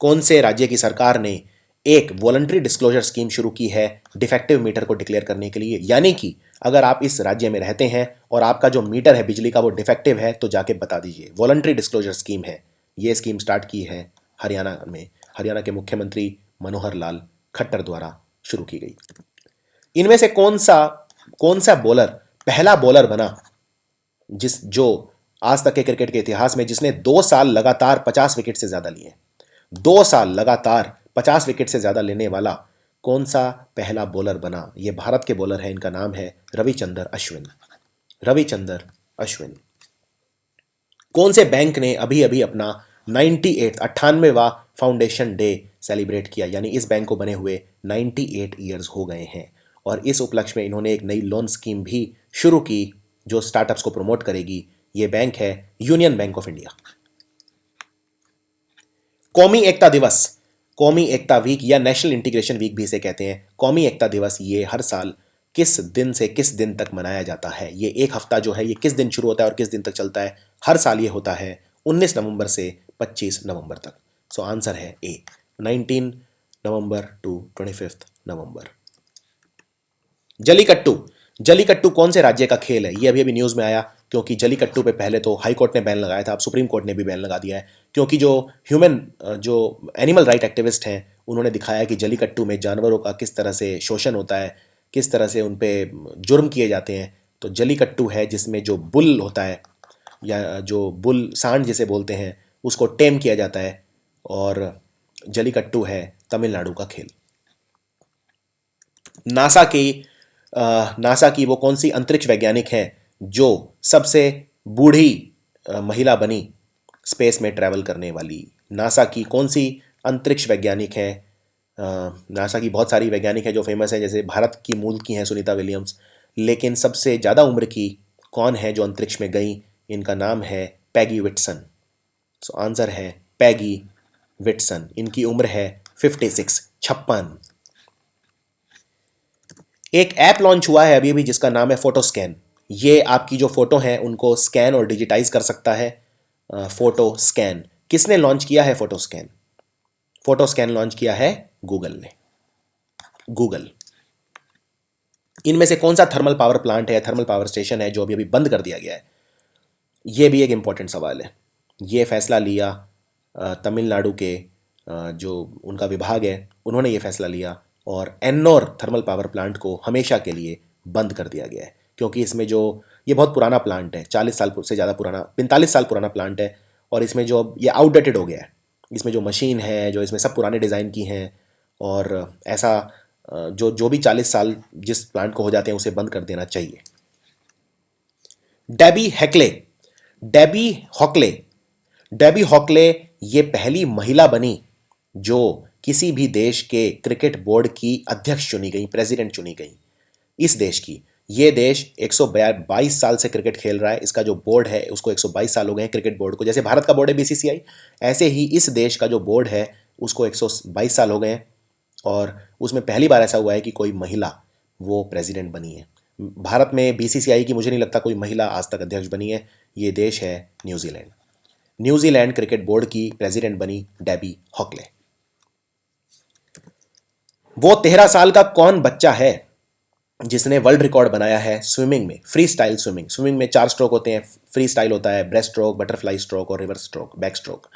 कौन से राज्य की सरकार ने एक वॉलंटरी डिस्क्लोजर स्कीम शुरू की है डिफेक्टिव मीटर को डिक्लेयर करने के लिए? यानी कि अगर आप इस राज्य में रहते हैं और आपका जो मीटर है बिजली का वो डिफेक्टिव है तो जाके बता दीजिए। वॉलंटरी डिस्क्लोजर स्कीम है, ये स्कीम स्टार्ट की है हरियाणा में, हरियाणा के मुख्यमंत्री मनोहर लाल खट्टर द्वारा शुरू की गई। इनमें से कौन सा बॉलर पहला बॉलर बना जो आज तक के क्रिकेट के इतिहास में जिसने 2 साल लगातार 50 विकेट से ज्यादा लिए? 2 साल लगातार 50 विकेट से ज्यादा लेने वाला कौन सा पहला बॉलर बना? ये भारत के बॉलर है, इनका नाम है रविचंद्र अश्विन। रविचंद्र अश्विन। कौन से बैंक ने अभी अभी अपना 98वां फाउंडेशन डे सेलिब्रेट किया? यानी इस बैंक को बने हुए 98 ईयर्स हो गए हैं और इस उपलक्ष्य में इन्होंने एक नई लोन स्कीम भी शुरू की जो स्टार्टअप्स को प्रमोट करेगी। ये बैंक है यूनियन बैंक ऑफ इंडिया। कौमी एकता दिवस, कौमी एकता वीक या नेशनल इंटीग्रेशन वीक भी इसे कहते हैं। कौमी एकता दिवस ये हर साल किस दिन से किस दिन तक मनाया जाता है? ये एक हफ्ता जो है ये किस दिन शुरू होता है और किस दिन तक चलता है? हर साल ये होता है 19 नवंबर से 25 नवंबर तक। सो आंसर है ए, 19 नवंबर टू 25 नवंबर। जलीकट्टू, जलीकट्टू कौन से राज्य का खेल है? ये अभी अभी न्यूज़ में आया क्योंकि जलीकट्टू पे पहले तो हाई कोर्ट ने बैन लगाया था, अब सुप्रीम कोर्ट ने भी बैन लगा दिया है क्योंकि जो एनिमल राइट एक्टिविस्ट हैं उन्होंने दिखाया कि जलीकट्टू में जानवरों का किस तरह से शोषण होता है, किस तरह से उन पे जुर्म किए जाते हैं। तो जलीकट्टू है जिसमें जो बुल होता है या जो बुल सांड जिसे बोलते हैं उसको टेम किया जाता है और जलीकट्टू है तमिलनाडु का खेल। नासा की वो कौन सी अंतरिक्ष वैज्ञानिक है जो सबसे बूढ़ी महिला बनी स्पेस में ट्रैवल करने वाली? नासा की कौन सी अंतरिक्ष वैज्ञानिक है? नासा की बहुत सारी वैज्ञानिक है जो फेमस है, जैसे भारत की मूल की हैं सुनीता विलियम्स, लेकिन सबसे ज़्यादा उम्र की कौन है जो अंतरिक्ष में गई? इनका नाम है पैगी विटसन। सो आंसर है पैगी विटसन। इनकी उम्र है 56। एक ऐप लॉन्च हुआ है अभी अभी जिसका नाम है फोटो स्कैन। ये आपकी जो फोटो है उनको स्कैन और डिजिटाइज कर सकता है। फोटो स्कैन किसने लॉन्च किया है? Photo scan. Photo scan launch किया है गूगल ने। गूगल। इनमें से कौन सा थर्मल पावर प्लांट है, थर्मल पावर स्टेशन है जो अभी अभी बंद कर दिया गया है? ये भी एक इंपॉर्टेंट सवाल है। ये फैसला लिया तमिलनाडु के जो उनका विभाग है उन्होंने ये फैसला लिया और एन्नोर थर्मल पावर प्लांट को हमेशा के लिए बंद कर दिया गया है क्योंकि इसमें जो ये बहुत पुराना प्लांट है, 40 साल से ज़्यादा पुराना, 45 साल पुराना प्लांट है और इसमें जो ये आउटडेटेड हो गया है। इसमें जो मशीन है जो इसमें सब पुराने डिज़ाइन की हैं और ऐसा जो भी 40 साल जिस प्लांट को हो जाते हैं उसे बंद कर देना चाहिए। Debbie Hackley, Debbie Hockley, Debbie Hockley ये पहली महिला बनी जो किसी भी देश के क्रिकेट बोर्ड की अध्यक्ष चुनी गई, प्रेसिडेंट चुनी गई इस देश की। ये देश 122 साल से क्रिकेट खेल रहा है, इसका जो बोर्ड है उसको 122 साल हो गए हैं क्रिकेट बोर्ड को। जैसे भारत का बोर्ड है बीसीसीआई, ऐसे ही इस देश का जो बोर्ड है उसको 122 साल हो गए हैं और उसमें पहली बार ऐसा हुआ है कि कोई महिला वो प्रेसिडेंट बनी है। भारत में बीसीसीआई की मुझे नहीं लगता कोई महिला आज तक अध्यक्ष बनी है। ये देश है न्यूजीलैंड। न्यूजीलैंड क्रिकेट बोर्ड की प्रेसिडेंट बनी डेबी हॉकले। वो 13 साल का कौन बच्चा है जिसने वर्ल्ड रिकॉर्ड बनाया है स्विमिंग में, फ्री स्टाइल स्विमिंग? स्विमिंग में 4 स्ट्रोक होते हैं, फ्री स्टाइल होता है ब्रेस्ट स्ट्रोक, बटरफ्लाई स्ट्रोक और रिवर्स स्ट्रोक, बैक स्ट्रोक।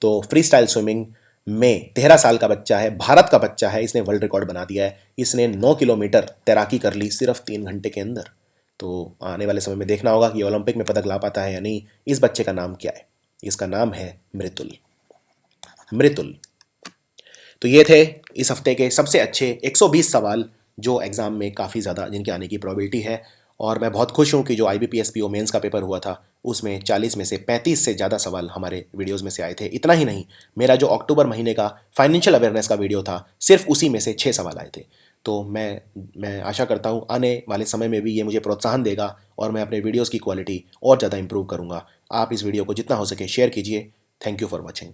तो फ्री स्टाइल स्विमिंग में 13 साल का बच्चा है, भारत का बच्चा है, इसने वर्ल्ड रिकॉर्ड बना दिया है। इसने 9 किलोमीटर तैराकी कर ली सिर्फ 3 घंटे के अंदर। तो आने वाले समय में देखना होगा कि ओलंपिक में पदक ला पाता है या नहीं। इस बच्चे का नाम क्या है? इसका नाम है मृतुल। मृतुल। तो ये थे इस हफ्ते के सबसे अच्छे 120 सवाल जो एग्ज़ाम में काफ़ी ज़्यादा जिनके आने की प्रोबेबिलिटी है। और मैं बहुत खुश हूँ कि जो IBPS PO मेंस का पेपर हुआ था उसमें 40 में से 35 से ज़्यादा सवाल हमारे वीडियोज़ में से आए थे। इतना ही नहीं, मेरा जो अक्टूबर महीने का फाइनेंशियल अवेयरनेस का वीडियो था सिर्फ उसी में से 6 सवाल आए थे। तो मैं आशा करता हूँ आने वाले समय में भी ये मुझे प्रोत्साहन देगा और मैं अपने वीडियोज़ की क्वालिटी और ज़्यादा इंप्रूव करूँगा। आप इस वीडियो को जितना हो सके शेयर कीजिए। Thank you for watching.